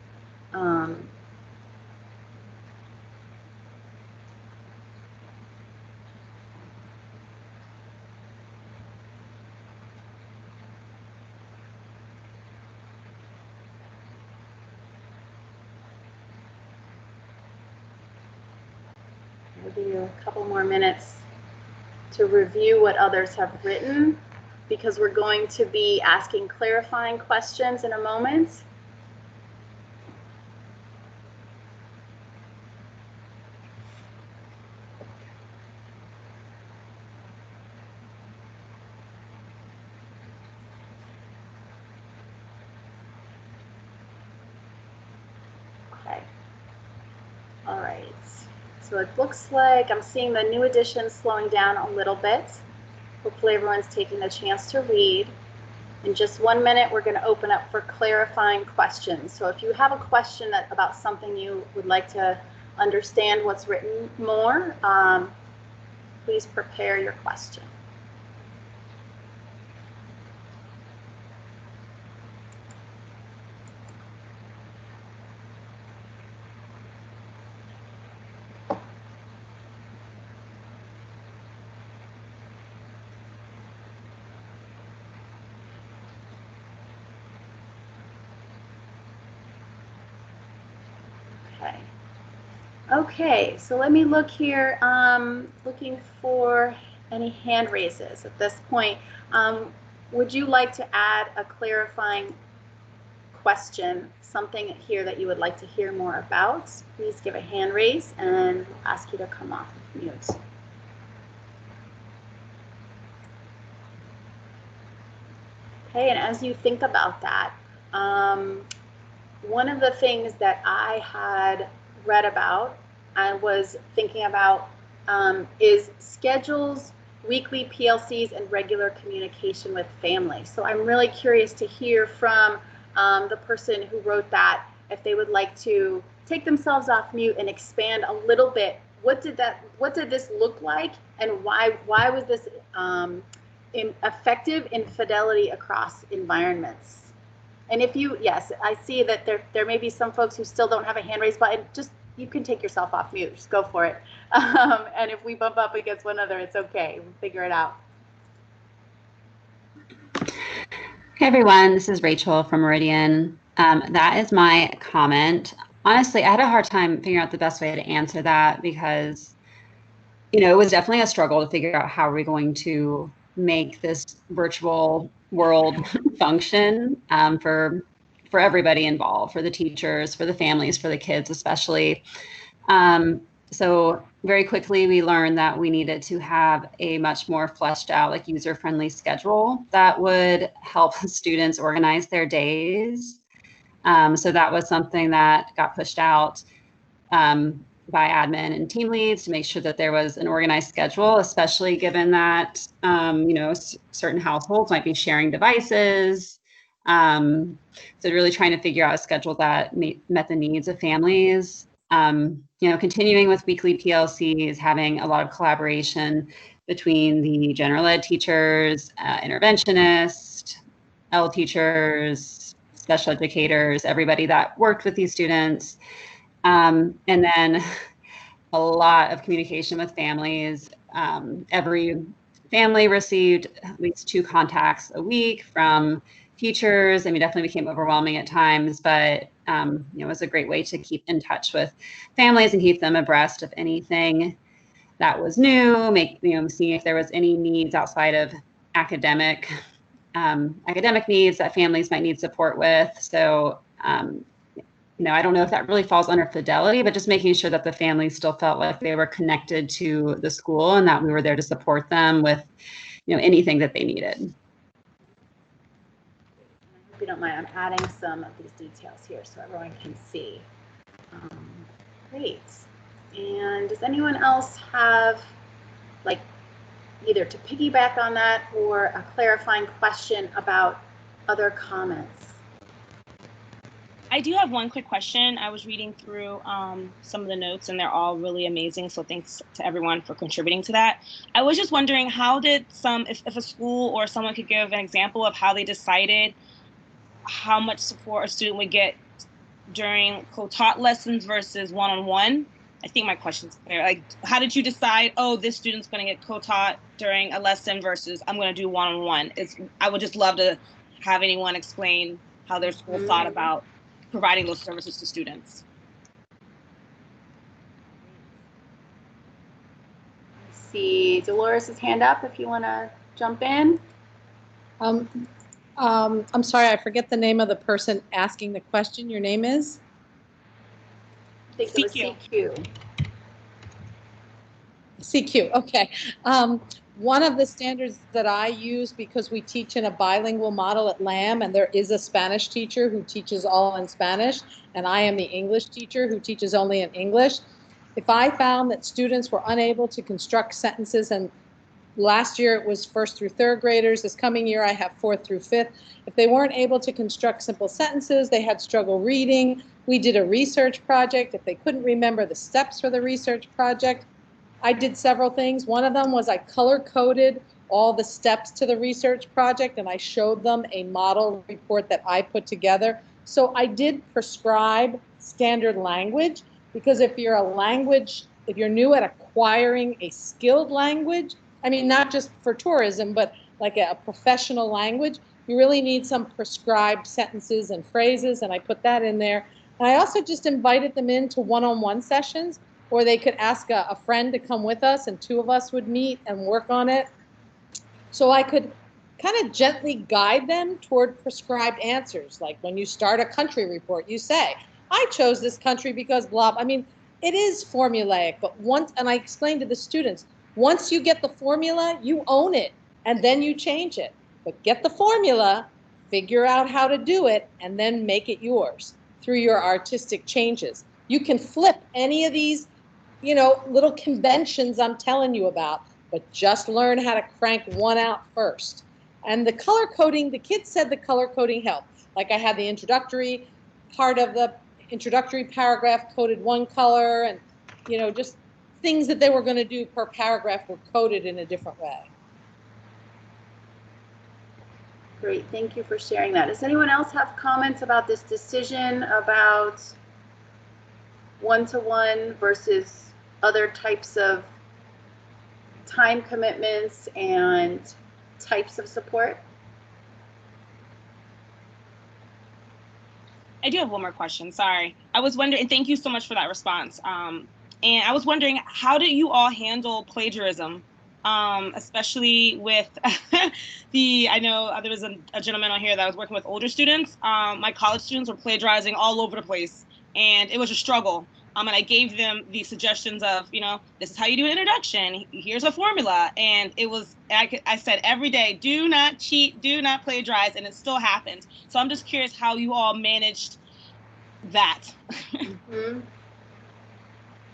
We'll give you a couple more minutes to review what others have written, because we're going to be asking clarifying questions in a moment. Okay. All right. So it looks like I'm seeing the new edition slowing down a little bit. Hopefully everyone's taking the chance to read. In just 1 minute, we're going to open up for clarifying questions. So if you have a question about something you would like to understand what's written more, please prepare your question. Okay, so let me look here, looking for any hand raises at this point. Would you like to add a clarifying question, something here that you would like to hear more about? Please give a hand raise and we'll ask you to come off of mute. Okay, and as you think about that, one of the things that I had read about, I was thinking about, is schedules, weekly PLCs, and regular communication with family. So I'm really curious to hear from the person who wrote that, if they would like to take themselves off mute and expand a little bit. What did this look like, and why was this effective in fidelity across environments? And if you, yes, I see that there may be some folks who still don't have a hand raise button. Just, you can take yourself off mute. Just go for it. And if we bump up against one another, it's okay. We'll figure it out. Hey everyone, this is Rachel from Meridian. That is my comment. Honestly, I had a hard time figuring out the best way to answer that, because, it was definitely a struggle to figure out how we're going to make this virtual world function for everybody involved, for the teachers, for the families, for the kids especially. So very quickly we learned that we needed to have a much more fleshed out, like user-friendly schedule that would help students organize their days. So that was something that got pushed out by admin and team leads to make sure that there was an organized schedule, especially given that, certain households might be sharing devices. So really trying to figure out a schedule that met the needs of families. Continuing with weekly PLCs, having a lot of collaboration between the general ed teachers, interventionists, L teachers, special educators, everybody that worked with these students. And then a lot of communication with families. Every family received at least 2 contacts a week from teachers. I mean, definitely became overwhelming at times, but it was a great way to keep in touch with families and keep them abreast of anything that was new, seeing if there was any needs outside of academic needs that families might need support with. So, I don't know if that really falls under fidelity, but just making sure that the families still felt like they were connected to the school and that we were there to support them with, anything that they needed. If you don't mind, I'm adding some of these details here so everyone can see. Great. And does anyone else have, like, either to piggyback on that or a clarifying question about other comments? I do have one quick question. I was reading through some of the notes and they're all really amazing. So thanks to everyone for contributing to that. I was just wondering, how did if a school or someone could give an example of how they decided how much support a student would get during co-taught lessons versus one-on-one? I think my question's clear. Like, how did you decide, oh, this student's going to get co-taught during a lesson versus I'm going to do one-on-one? I would just love to have anyone explain how their school thought about providing those services to students. I see Dolores' hand up if you want to jump in. I'm sorry, I forget the name of the person asking the question. Your name is? I think it was CQ. CQ, okay. One of the standards that I use, because we teach in a bilingual model at LAM, and there is a Spanish teacher who teaches all in Spanish, and I am the English teacher who teaches only in English. If I found that students were unable to construct sentences, and last year it was 1st through 3rd graders, this coming year I have 4th through 5th. If they weren't able to construct simple sentences, they had struggle reading, we did a research project. If they couldn't remember the steps for the research project, I did several things. One of them was I color-coded all the steps to the research project, and I showed them a model report that I put together. So I did prescribe standard language, because if you're new at acquiring a skilled language, I mean, not just for tourism, but like a professional language, you really need some prescribed sentences and phrases, and I put that in there. And I also just invited them into one-on-one sessions, or they could ask a friend to come with us and 2 of us would meet and work on it. So I could kind of gently guide them toward prescribed answers. Like when you start a country report, you say, I chose this country because blah, I mean, it is formulaic, but and I explained to the students, once you get the formula, you own it and then you change it. But get the formula, figure out how to do it, and then make it yours through your artistic changes. You can flip any of these little conventions I'm telling you about, but just learn how to crank one out first. And the color coding, the kids said the color coding helped. Like I had the introductory part of the introductory paragraph coded one color, and just things that they were going to do per paragraph were coded in a different way. Great, thank you for sharing that. Does anyone else have comments about this decision about one-to-one versus other types of time commitments and types of support? I do have one more question, sorry. I was wondering, and thank you so much for that response. And I was wondering, how do you all handle plagiarism? Especially with I know there was a gentleman on here that was working with older students. My college students were plagiarizing all over the place, and it was a struggle. And I gave them the suggestions of, this is how you do an introduction. Here's a formula. And it was, I said every day, do not cheat, do not plagiarize, and it still happens. So I'm just curious how you all managed that.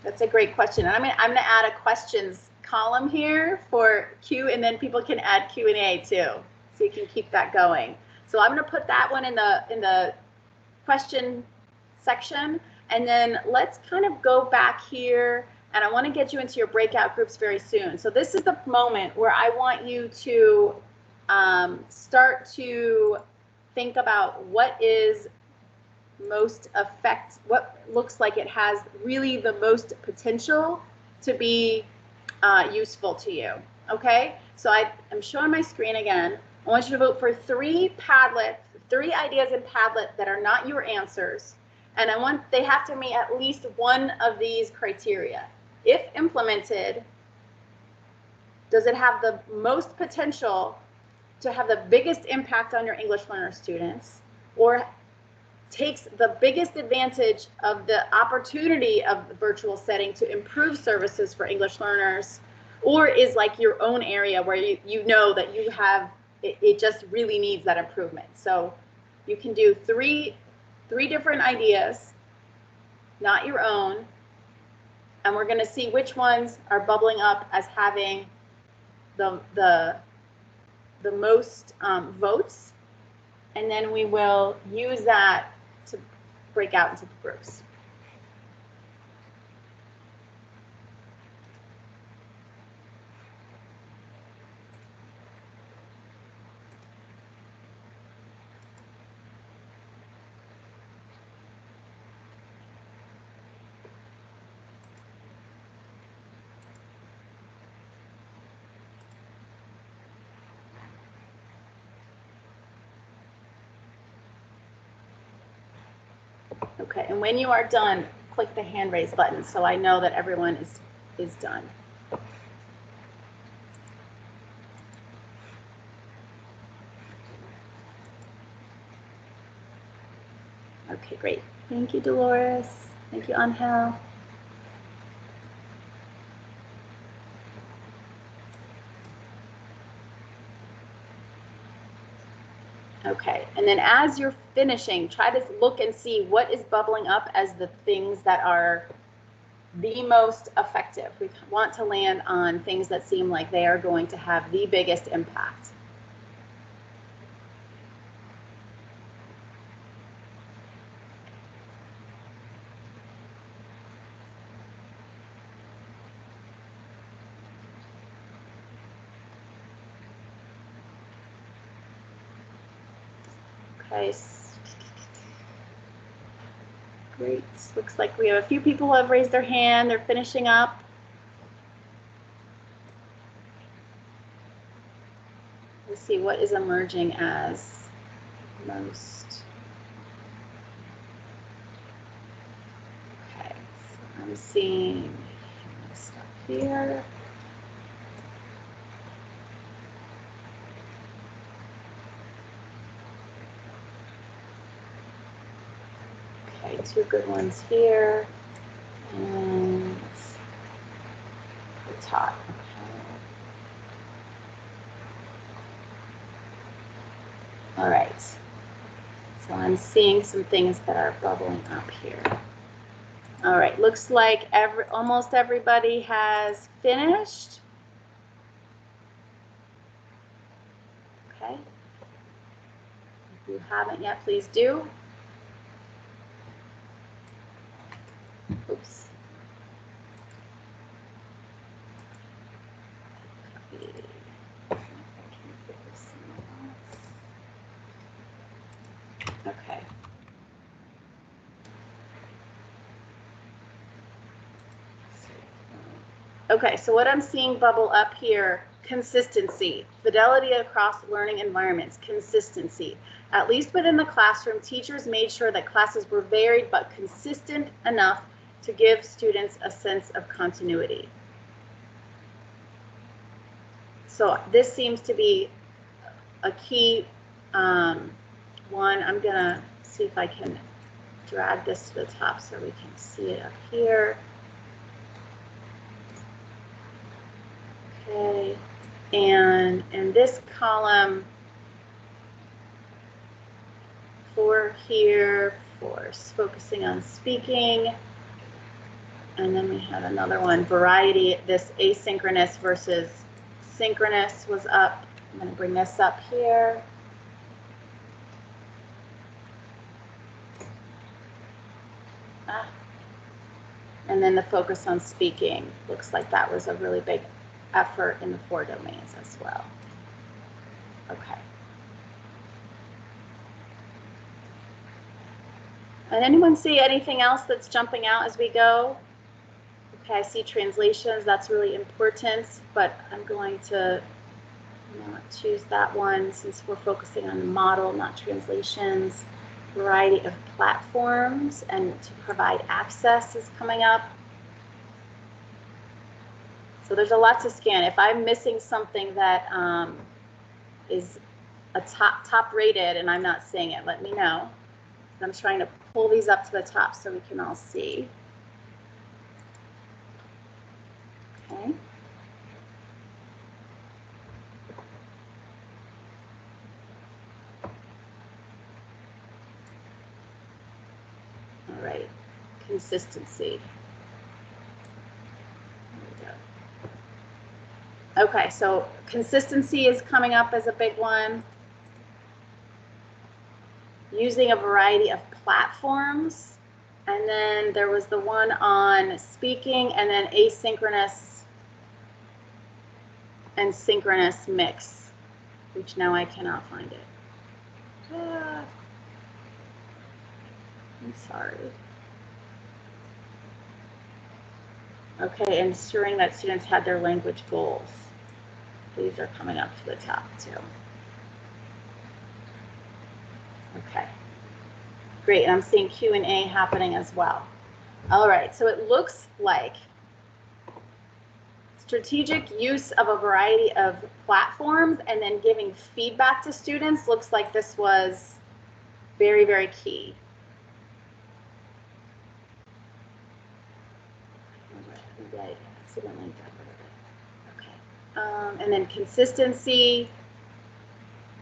That's a great question. And I'm going to add a questions column here for Q, and then people can add Q&A too, so you can keep that going. So I'm going to put that one in the question section. And then let's kind of go back here, and I want to get you into your breakout groups very soon. So this is the moment where I want you to start to think about what looks like it has really the most potential to be useful to you. Okay, so I'm showing my screen again. I want you to vote for 3 ideas in Padlet that are not your answers. And they have to meet at least one of these criteria. If implemented, Does it have the most potential to have the biggest impact on your English learner students, or takes the biggest advantage of the opportunity of the virtual setting to improve services for English learners, or is like your own area where you know that you have, it just really needs that improvement? So you can do three different ideas, not your own, and we're going to see which ones are bubbling up as having the most votes, and then we will use that to break out into the groups. Okay, and when you are done, click the hand raise button so I know that everyone is done. Okay, great. Thank you, Dolores. Thank you, Angel. Okay, and then as you're finishing, try to look and see what is bubbling up as the things that are the most effective. We want to land on things that seem like they are going to have the biggest impact. Okay, great. Looks like we have a few people who have raised their hand. They're finishing up. Let's see what is emerging as most. Okay, so I'm seeing stuff here. Okay, two good ones here, and the top. Okay. All right, so I'm seeing some things that are bubbling up here. All right, looks like almost everybody has finished. Okay, if you haven't yet, please do. Oops. Okay. Okay, so what I'm seeing bubble up here, consistency, fidelity across learning environments, consistency. At least within the classroom, teachers made sure that classes were varied but consistent enough to give students a sense of continuity. So this seems to be a key one. I'm gonna see if I can drag this to the top so we can see it up here. Okay, and in this column, for here, for focusing on speaking, and then we have another one, variety. This asynchronous versus synchronous was up. I'm going to bring this up here. And then the focus on speaking. Looks like that was a really big effort in the 4 domains as well. Okay. And anyone see anything else that's jumping out as we go? Okay, I see translations. That's really important, but I'm going to not choose that one since we're focusing on the model, not translations. Variety of platforms and to provide access is coming up. So there's a lot to scan. If I'm missing something that is a top rated and I'm not seeing it, let me know. I'm trying to pull these up to the top so we can all see. Okay. All right, consistency. Okay, so consistency is coming up as a big one. Using a variety of platforms. And then there was the one on speaking and then asynchronous and synchronous mix, which now I cannot find it. I'm sorry. Okay, ensuring that students had their language goals. These are coming up to the top too. Okay, great, and I'm seeing Q&A happening as well. All right, so it looks like strategic use of a variety of platforms and then giving feedback to students looks like this was very, very key. Right, accidentally okay. And then consistency.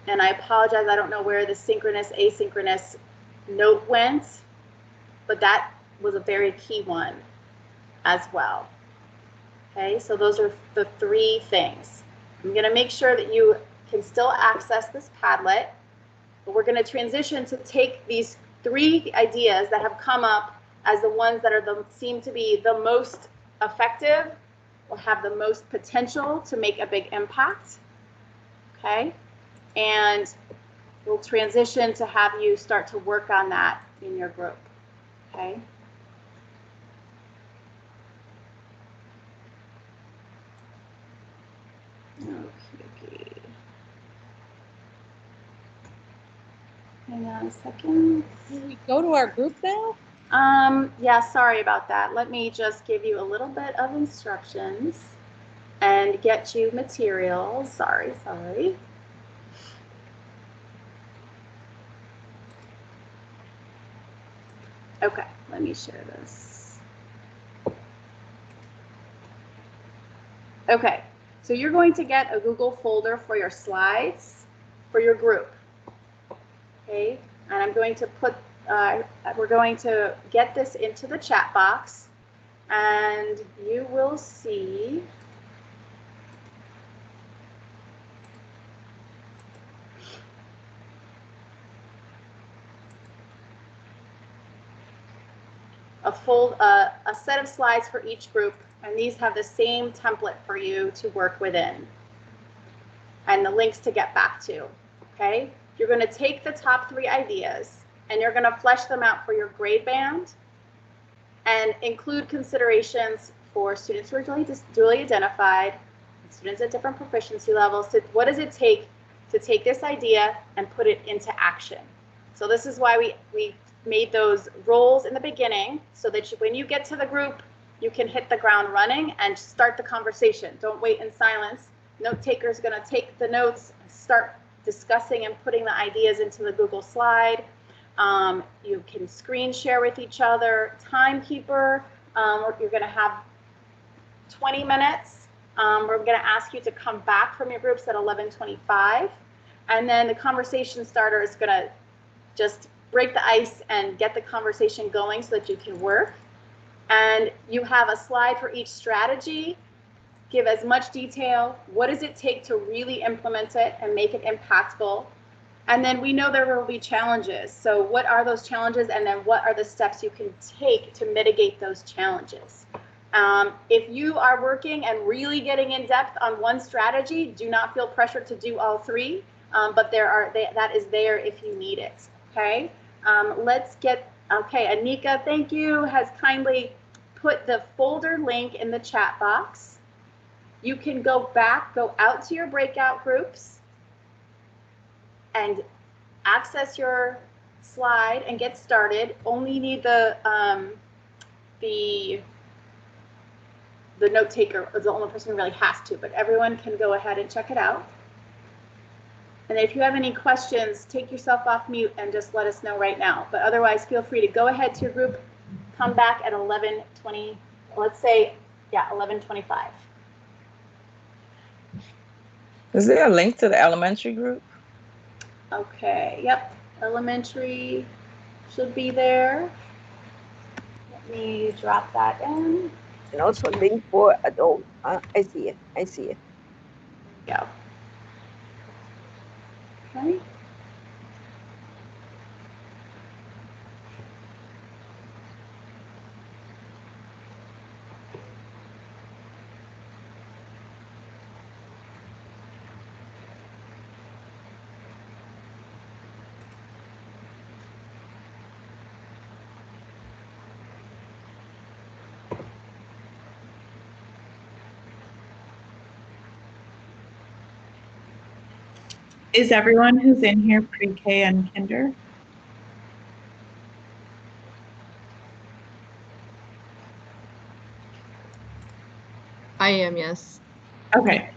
And I apologize, I don't know where the synchronous, asynchronous note went, but that was a very key one as well. Okay, so those are the 3 things. I'm going to make sure that you can still access this Padlet, but we're going to transition to take these 3 ideas that have come up as the ones that are seem to be the most effective or have the most potential to make a big impact. Okay, and we'll transition to have you start to work on that in your group. Okay. Okay. Hang on a second. Can we go to our group now? Yeah, sorry about that. Let me just give you a little bit of instructions and get you materials. Sorry. Okay, let me share this. Okay, so you're going to get a Google folder for your slides for your group. Okay, and I'm going to put, we're going to get this into the chat box and you will see a set of slides for each group, and these have the same template for you to work within and the links to get back to. Okay, you're going to take the top 3 ideas and you're going to flesh them out for your grade band and include considerations for students who are duly identified, students at different proficiency levels. So what does it take to take this idea and put it into action? So this is why we made those roles in the beginning so that when you get to the group, you can hit the ground running and start the conversation. Don't wait in silence. Note taker is going to take the notes, start discussing and putting the ideas into the Google slide. You can screen share with each other. Timekeeper, you're going to have 20 minutes. We're going to ask you to come back from your groups at 11:25. And then the conversation starter is going to just break the ice and get the conversation going so that you can work. And you have a slide for each strategy. Give as much detail. What does it take to really implement it and make it impactful? And then we know there will be challenges. So what are those challenges? And then what are the steps you can take to mitigate those challenges? If you are working and really getting in depth on one strategy, do not feel pressured to do all 3, but that is there if you need it. Okay, let's get, okay, Anika, thank you, has kindly put the folder link in the chat box. You can go out to your breakout groups and access your slide and get started. Only need the the note taker is the only person who really has to, but everyone can go ahead and check it out. And if you have any questions, take yourself off mute and just let us know right now. But otherwise, feel free to go ahead to your group, come back at 11:20, let's say, yeah, 11:25. Is there a link to the elementary group? Okay, yep, elementary should be there. Let me drop that in. And also link for adult. I see it. I see it. There we go. Okay. Is everyone who's in here pre-K and kinder? I am, yes. Okay.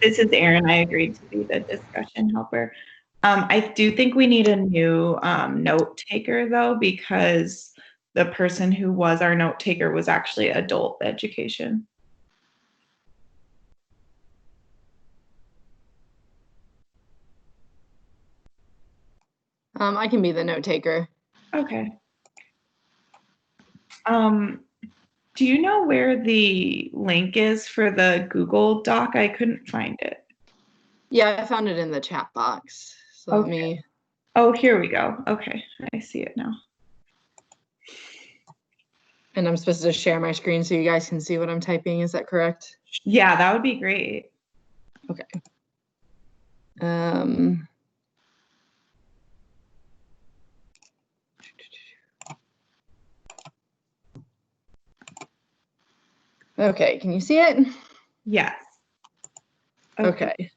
This is Erin. I agreed to be the discussion helper. I do think we need a new note taker though, because the person who was our note taker was actually adult education. I can be the note taker. Okay. Do you know where the link is for the Google Doc? I couldn't find it. Yeah, I found it in the chat box. So Okay. let me. Oh, here we go. Okay, I see it now. And I'm supposed to share my screen so you guys can see what I'm typing. Is that correct? Yeah, that would be great. Okay. Okay, can you see it? Yes. Okay.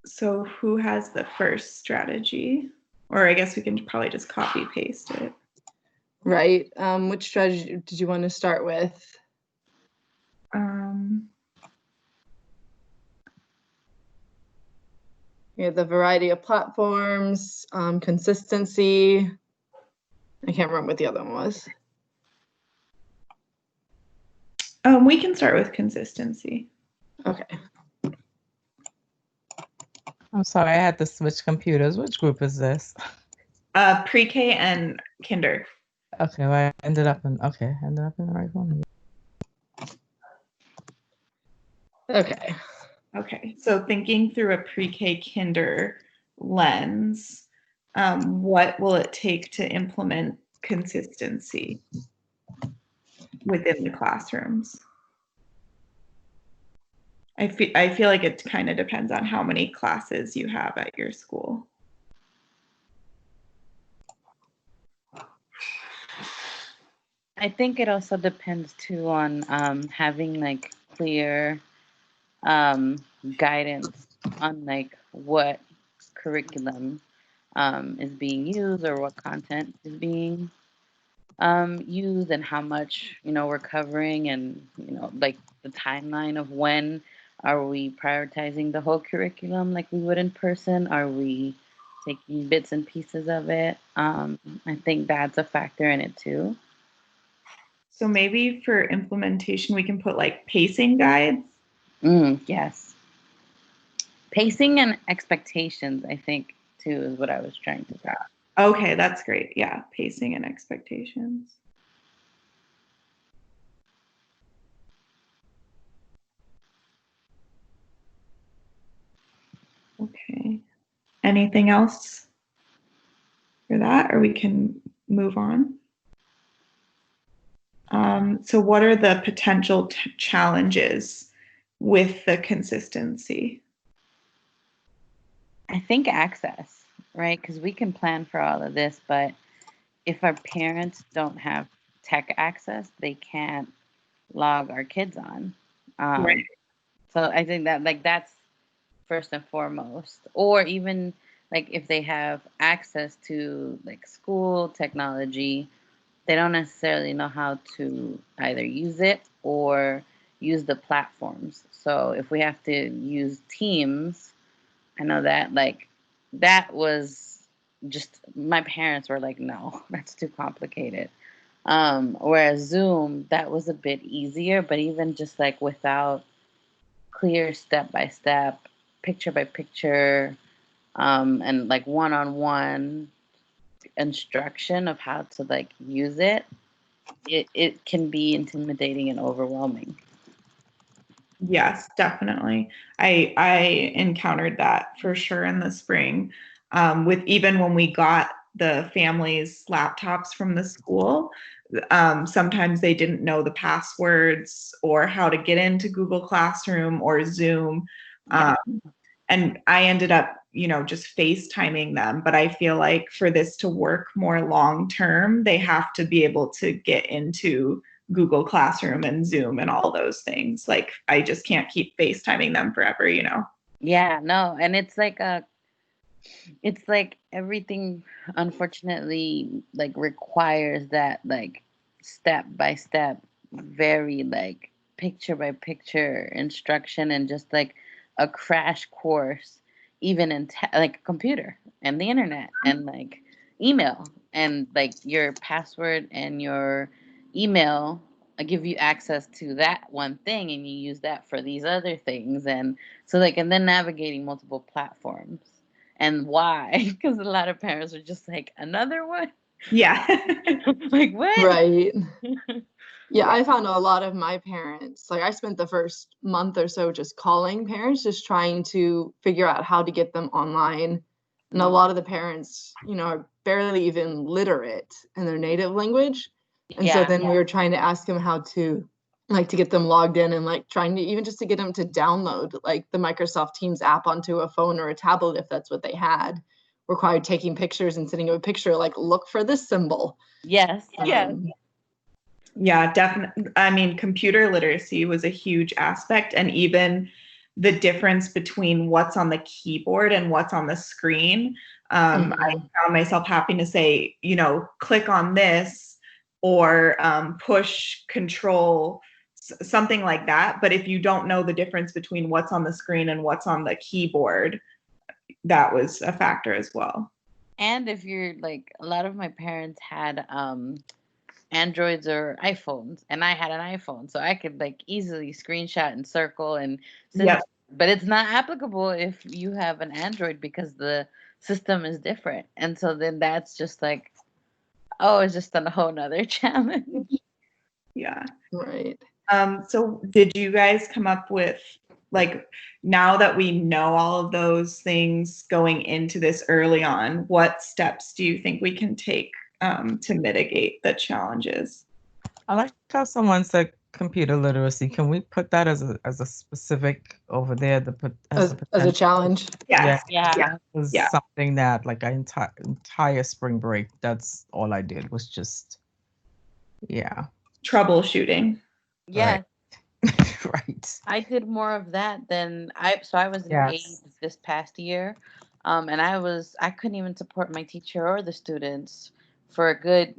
So who has the first strategy? Or I guess we can probably just copy paste it. Right. Which strategy did you want to start with? You have the variety of platforms, consistency. I can't remember what the other one was. We can start with consistency. Okay. I'm sorry, I had to switch computers. Which group is this? Pre-K and kinder. Okay, well, I ended up in the right one. Okay. Okay, so thinking through a pre-K kinder lens, what will it take to implement consistency within the classrooms? I feel like it kind of depends on how many classes you have at your school. I think it also depends too on having like clear guidance on like what curriculum is being used or what content is being used and how much we're covering, and like the timeline of when are we prioritizing the whole curriculum like we would in person, are we taking bits and pieces of it. I think that's a factor in it too. So maybe for implementation we can put like pacing guides. Yes, pacing and expectations, I think too, is what I was trying to say. Okay, that's great. Yeah, pacing and expectations. Okay. Anything else for that, or we can move on? So what are the potential challenges with the consistency? I think access, right? Because we can plan for all of this, but if our parents don't have tech access, they can't log our kids on. Right. So I think that that's first and foremost. Or even like if they have access to like school technology, they don't necessarily know how to either use it or use the platforms. So if we have to use Teams, I know that like that was just my parents were like, no, that's too complicated. Whereas Zoom, that was a bit easier, but even just like without clear step by step, picture by picture, and like one on one instruction of how to like use it, it can be intimidating and overwhelming. Yes, definitely. I encountered that for sure in the spring. With even when we got the families' laptops from the school, sometimes they didn't know the passwords or how to get into Google Classroom or Zoom. And I ended up, just FaceTiming them. But I feel like for this to work more long term, they have to be able to get into Google Classroom and Zoom and all those things. Like I just can't keep FaceTiming them forever, Yeah, no, and it's like everything unfortunately like requires that like step by step, very like picture by picture instruction and just like a crash course even in like a computer and the internet and like email and like your password and your email give you access to that one thing and you use that for these other things and so like and then navigating multiple platforms and why because a lot of parents are just like another one. Yeah. Like what? Right. Yeah, I found a lot of my parents, like I spent the first month or so just calling parents, just trying to figure out how to get them online. And a lot of the parents, are barely even literate in their native language. And so then we were trying to ask them how to to get them logged in and like trying to even just to get them to download like the Microsoft Teams app onto a phone or a tablet if that's what they had. Required taking pictures and sending a picture like look for this symbol. Yes. Yeah, definitely. I mean, computer literacy was a huge aspect, and even the difference between what's on the keyboard and what's on the screen. I found myself having to say, click on this or push control, something like that. But if you don't know the difference between what's on the screen and what's on the keyboard, that was a factor as well. And if you're like, a lot of my parents had Androids or iPhones, and I had an iPhone, so I could like easily screenshot and circle and send. But it's not applicable if you have an Android because the system is different, and so then that's just like, oh, it's just a whole nother challenge. Yeah. Right. So did you guys come up with like now that we know all of those things going into this early on, what steps do you think we can take to mitigate the challenges? I like how someone said computer literacy. Can we put that as a specific over there to put as a challenge? Yeah. It was something that like entire spring break, that's all I did was just troubleshooting. Yeah. Right. I did more of that than I was an aide this past year. And I couldn't even support my teacher or the students for a good,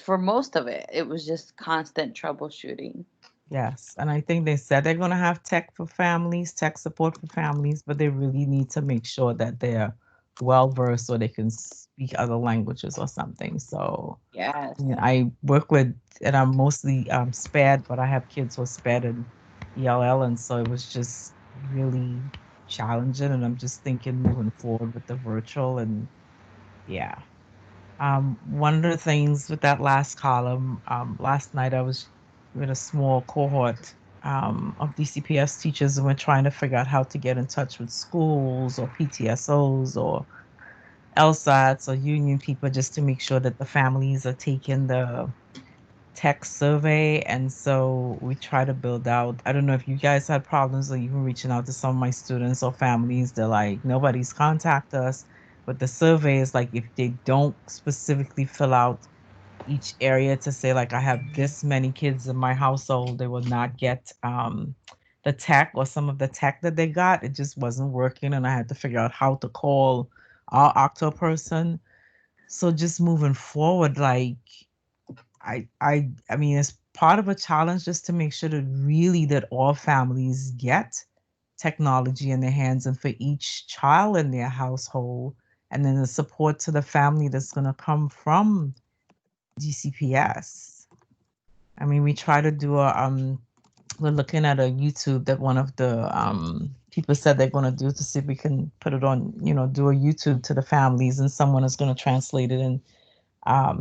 for most of it. It was just constant troubleshooting. Yes. And I think they said they're going to have tech support for families, but they really need to make sure that they're well versed so they can speak other languages or something. So I work with, and I'm mostly SPED, but I have kids who are SPED and ELL, and so it was just really challenging. And I'm just thinking moving forward with the virtual and one of the things with that last column, last night I was with a small cohort of DCPS teachers and we're trying to figure out how to get in touch with schools or PTSOs or LSATs or union people just to make sure that the families are taking the tech survey. And so we try to build out, I don't know if you guys had problems or even reaching out to some of my students or families, they're like, nobody's contacted us. But the survey is like, if they don't specifically fill out each area to say like, I have this many kids in my household, they will not get the tech or some of the tech that they got. It just wasn't working. And I had to figure out how to call our Octo person. So just moving forward, like I mean, it's part of a challenge just to make sure that all families get technology in their hands, and for each child in their household, and then the support to the family that's going to come from DCPS. I mean, we try to do we're looking at a YouTube that one of the people said they're going to do to see if we can put it on, do a YouTube to the families, and someone is going to translate it in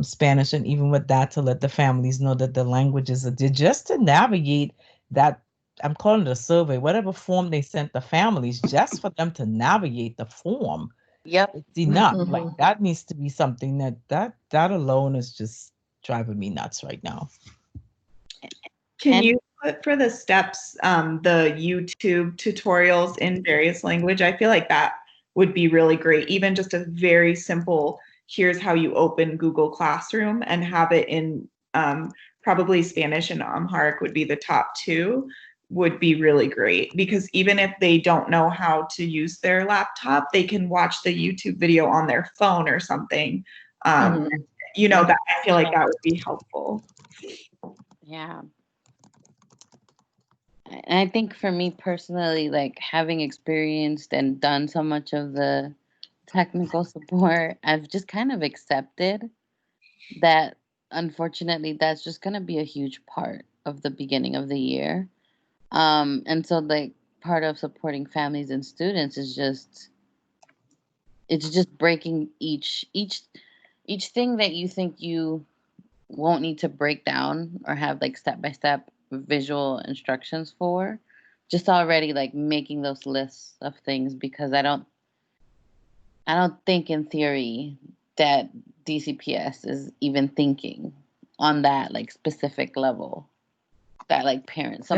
Spanish, and even with that, to let the families know that the languages are there, just to navigate that. I'm calling it a survey, whatever form they sent the families, just for them to navigate the form. Yep. It's enough. Like that needs to be something that alone is just driving me nuts right now. Can you put for the steps the YouTube tutorials in various language? I feel like that would be really great. Even just a very simple, here's how you open Google Classroom, and have it in probably Spanish and Amharic would be the top two, would be really great. Because even if they don't know how to use their laptop, they can watch the YouTube video on their phone or something. You know, that I feel like that would be helpful. Yeah. And I think for me personally, like having experienced and done so much of the technical support, I've just kind of accepted that unfortunately that's just going to be a huge part of the beginning of the year. And so like part of supporting families and students is just, it's just breaking each thing that you think you won't need to break down or have like step-by-step visual instructions for, just already like making those lists of things, because I don't think in theory that DCPS is even thinking on that like specific level that like parents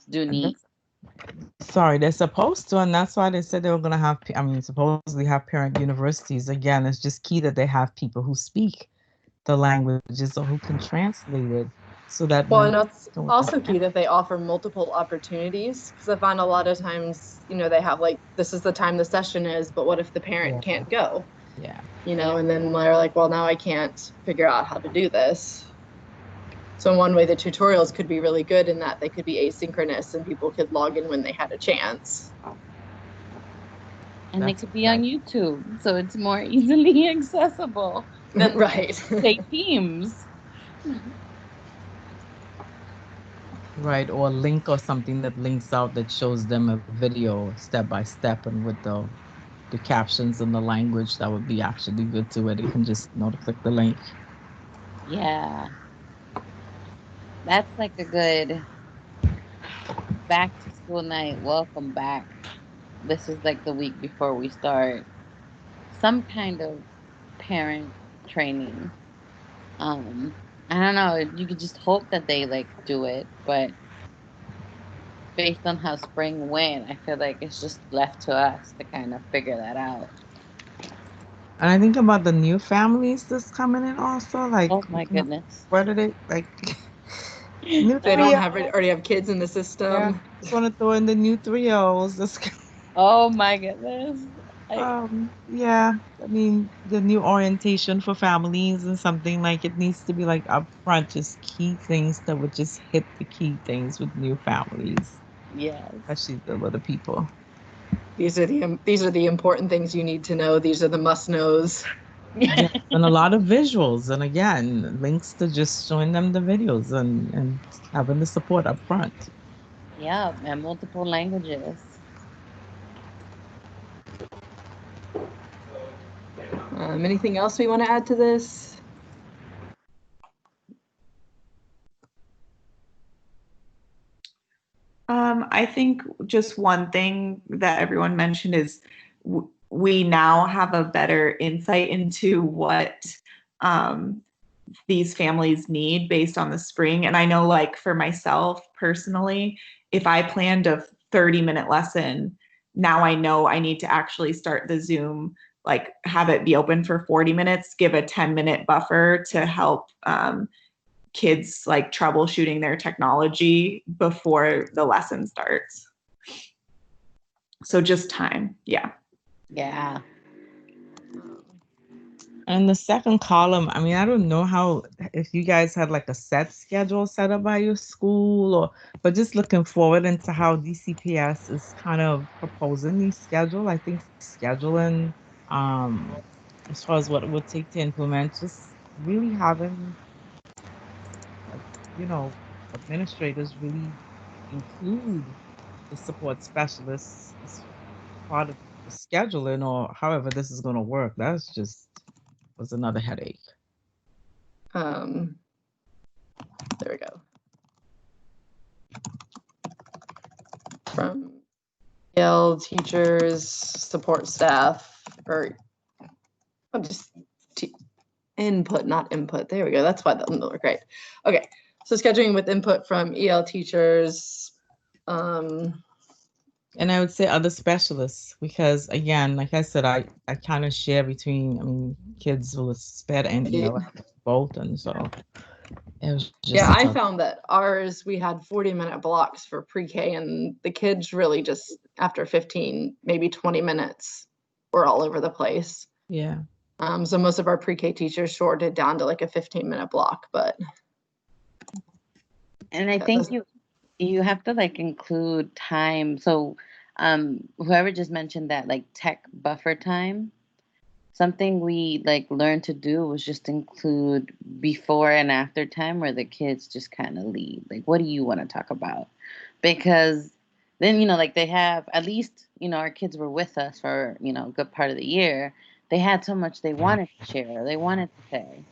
do need. Sorry, they're supposed to, and that's why they said they were going to have, supposedly have parent universities. Again, it's just key that they have people who speak the languages or who can translate it, so that and that's also key that they offer multiple opportunities, because I find a lot of times, they have like, this is the time the session is, but what if the parent can't go? And then they're like, well, now I can't figure out how to do this. So in one way, the tutorials could be really good in that they could be asynchronous and people could log in when they had a chance. And they could be on YouTube, so it's more easily accessible than say Teams. Right, or a link or something that links out that shows them a video step by step, and with the captions and the language, that would be actually good too, where they can just click the link. Yeah. That's like a good back to school night. Welcome back. This is like the week before we start some kind of parent training. I don't know. You could just hope that they like do it, but based on how spring went, I feel like it's just left to us to kind of figure that out. And I think about the new families that's coming in also. Like, oh my goodness, where do they like? They don't already have kids in the system. Yeah, just want to throw in the new 3-year-olds. Oh my goodness. Yeah, I mean, the new orientation for families and something like it needs to be like upfront, just key things that would just hit the key things with new families. Yes. Especially the little people. These are the important things you need to know. These are the must-knows. Yeah, and a lot of visuals, and again, links to just showing them the videos and having the support up front. Yeah, and multiple languages. Anything else we want to add to this? I think just one thing that everyone mentioned is we now have a better insight into what these families need based on the spring. And I know, like, for myself personally, if I planned a 30-minute lesson, now I know I need to actually start the Zoom, like have it be open for 40 minutes, give a 10-minute buffer to help kids like troubleshooting their technology before the lesson starts. So just time. Yeah. Yeah. And the second column, I mean, I don't know how, if you guys had like a set schedule set up by your school, or, but just looking forward into how DCPS is kind of proposing these schedule. I think scheduling, as far as what it would take to implement, just really having, like, you know, administrators really include the support specialists as part of the scheduling, or however this is going to work. That's just was another headache. There we go. From EL teachers, support staff, or I'm just input, not input. There we go. That's why that doesn't look right. Okay, so scheduling with input from EL teachers. And I would say other specialists, because again, like I said, I kind of share between, I mean, kids with SPED and EL both, and so it was just yeah, I tough. found that ours, we had 40-minute blocks for pre-K, and the kids really just, after 15, maybe 20 minutes, were all over the place. Yeah. So most of our pre-K teachers shorted it down to like a 15-minute block, but. And I think you have to like include time. So whoever just mentioned that, like tech buffer time, something we like learned to do was just include before and after time where the kids just kind of leave. Like, what do you want to talk about? Because then, you know, like they have, at least, you know, our kids were with us for, you know, a good part of the year. They had so much they wanted to share, they wanted to say.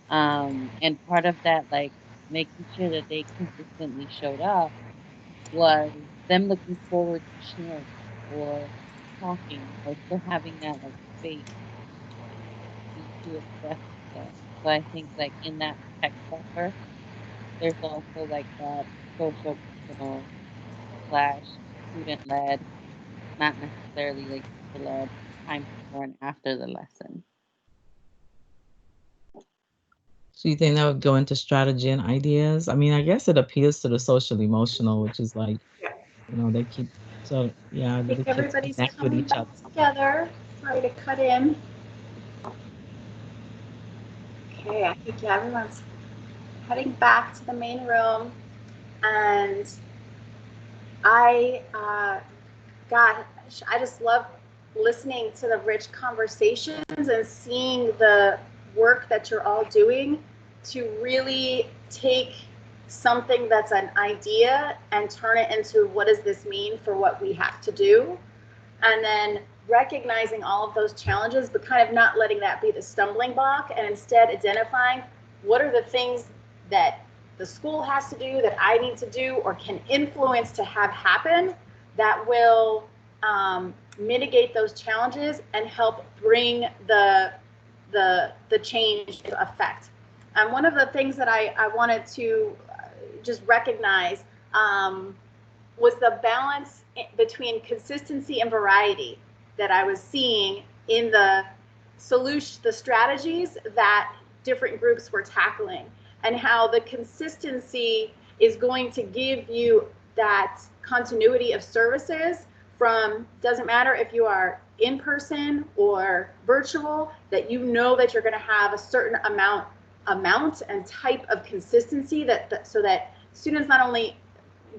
And part of that, like making sure that they consistently showed up was them looking forward to sharing or talking or still having that like space to express themselves. So I think like in that tech buffer, there's also like that social emotional slash student led, not necessarily like teacher led time before and after the lesson. So you think that would go into strategy and ideas? I mean, I guess it appeals to the social emotional, which is like, you know, they keep, so yeah, I the think kids everybody's connect with coming each back other. together. Sorry to cut in. Okay, I think yeah, everyone's heading back to the main room, and I just love listening to the rich conversations and seeing the work that you're all doing to really take something that's an idea and turn it into what does this mean for what we have to do, and then recognizing all of those challenges, but kind of not letting that be the stumbling block, and instead identifying what are the things that the school has to do, that I need to do, or can influence to have happen that will mitigate those challenges and help bring the change into effect. And one of the things that I wanted to just recognize was the balance between consistency and variety that I was seeing in the strategies that different groups were tackling, and how the consistency is going to give you that continuity of services from, doesn't matter if you are in person or virtual, that you know that you're going to have a certain amount and type of consistency so that students not only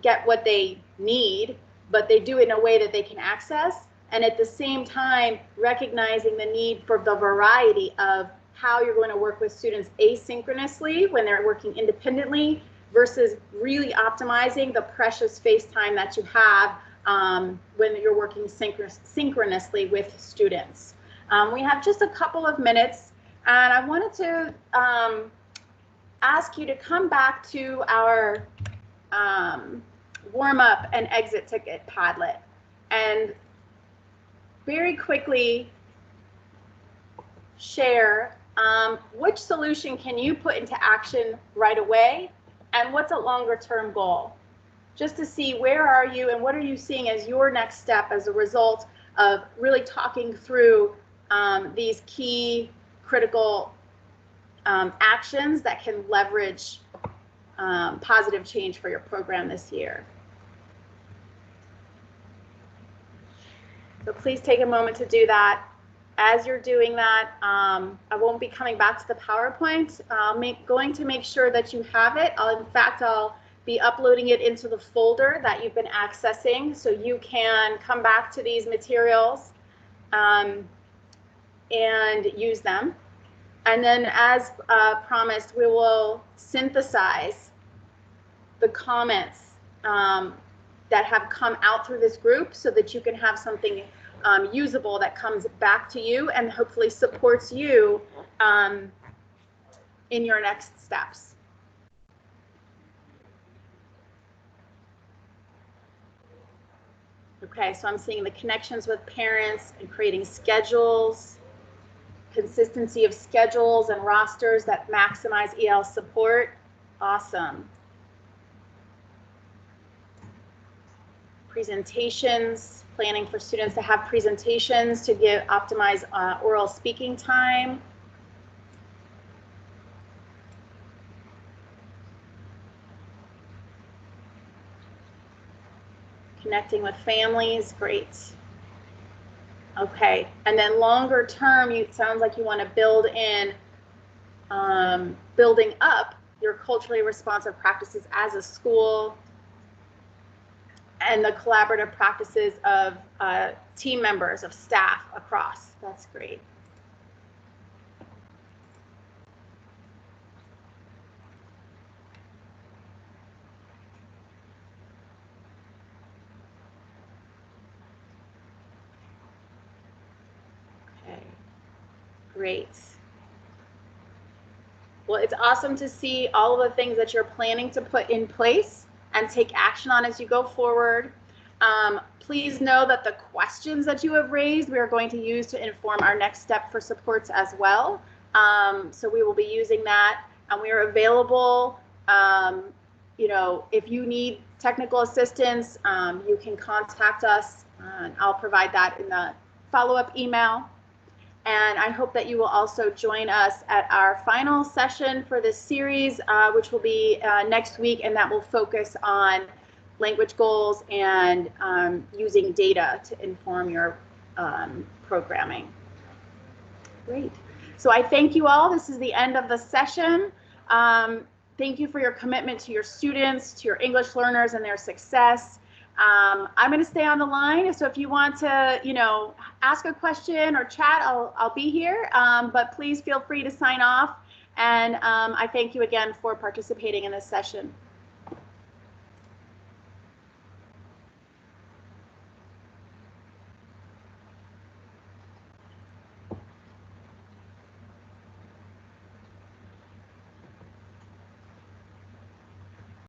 get what they need, but they do it in a way that they can access, and at the same time recognizing the need for the variety of how you're going to work with students asynchronously when they're working independently versus really optimizing the precious face time that you have when you're working synchronously with students. We have just a couple of minutes, and I wanted to ask you to come back to our warm up and exit ticket Padlet, and very quickly share which solution can you put into action right away, and what's a longer term goal, just to see where are you and what are you seeing as your next step as a result of really talking through these key critical actions that can leverage positive change for your program this year. So please take a moment to do that. as you're doing that, I won't be coming back to the PowerPoint. Going to make sure that you have it. In fact, I'll be uploading it into the folder that you've been accessing, so you can come back to these materials and use them. And then, as promised, we will synthesize the comments that have come out through this group so that you can have something usable that comes back to you and hopefully supports you in your next steps. Okay, so I'm seeing the connections with parents and creating schedules, consistency of schedules and rosters that maximize EL support. Awesome. Presentations, planning for students to have presentations to optimize oral speaking time. Connecting with families, great. Okay, and then longer term, it sounds like you want to build in building up your culturally responsive practices as a school and the collaborative practices of team members, of staff across. That's great. Okay, great. Well, it's awesome to see all of the things that you're planning to put in place and take action on as you go forward. Please know that the questions that you have raised, we are going to use to inform our next step for supports as well. So we will be using that, and we are available. You know, if you need technical assistance, you can contact us, and I'll provide that in the follow-up email. And I hope that you will also join us at our final session for this series, which will be next week, and that will focus on language goals and using data to inform your programming. Great. So I thank you all. This is the end of the session. Thank you for your commitment to your students, to your English learners and their success. I'm going to stay on the line, so if you want to, you know, ask a question or chat, I'll be here, but please feel free to sign off, and I thank you again for participating in this session.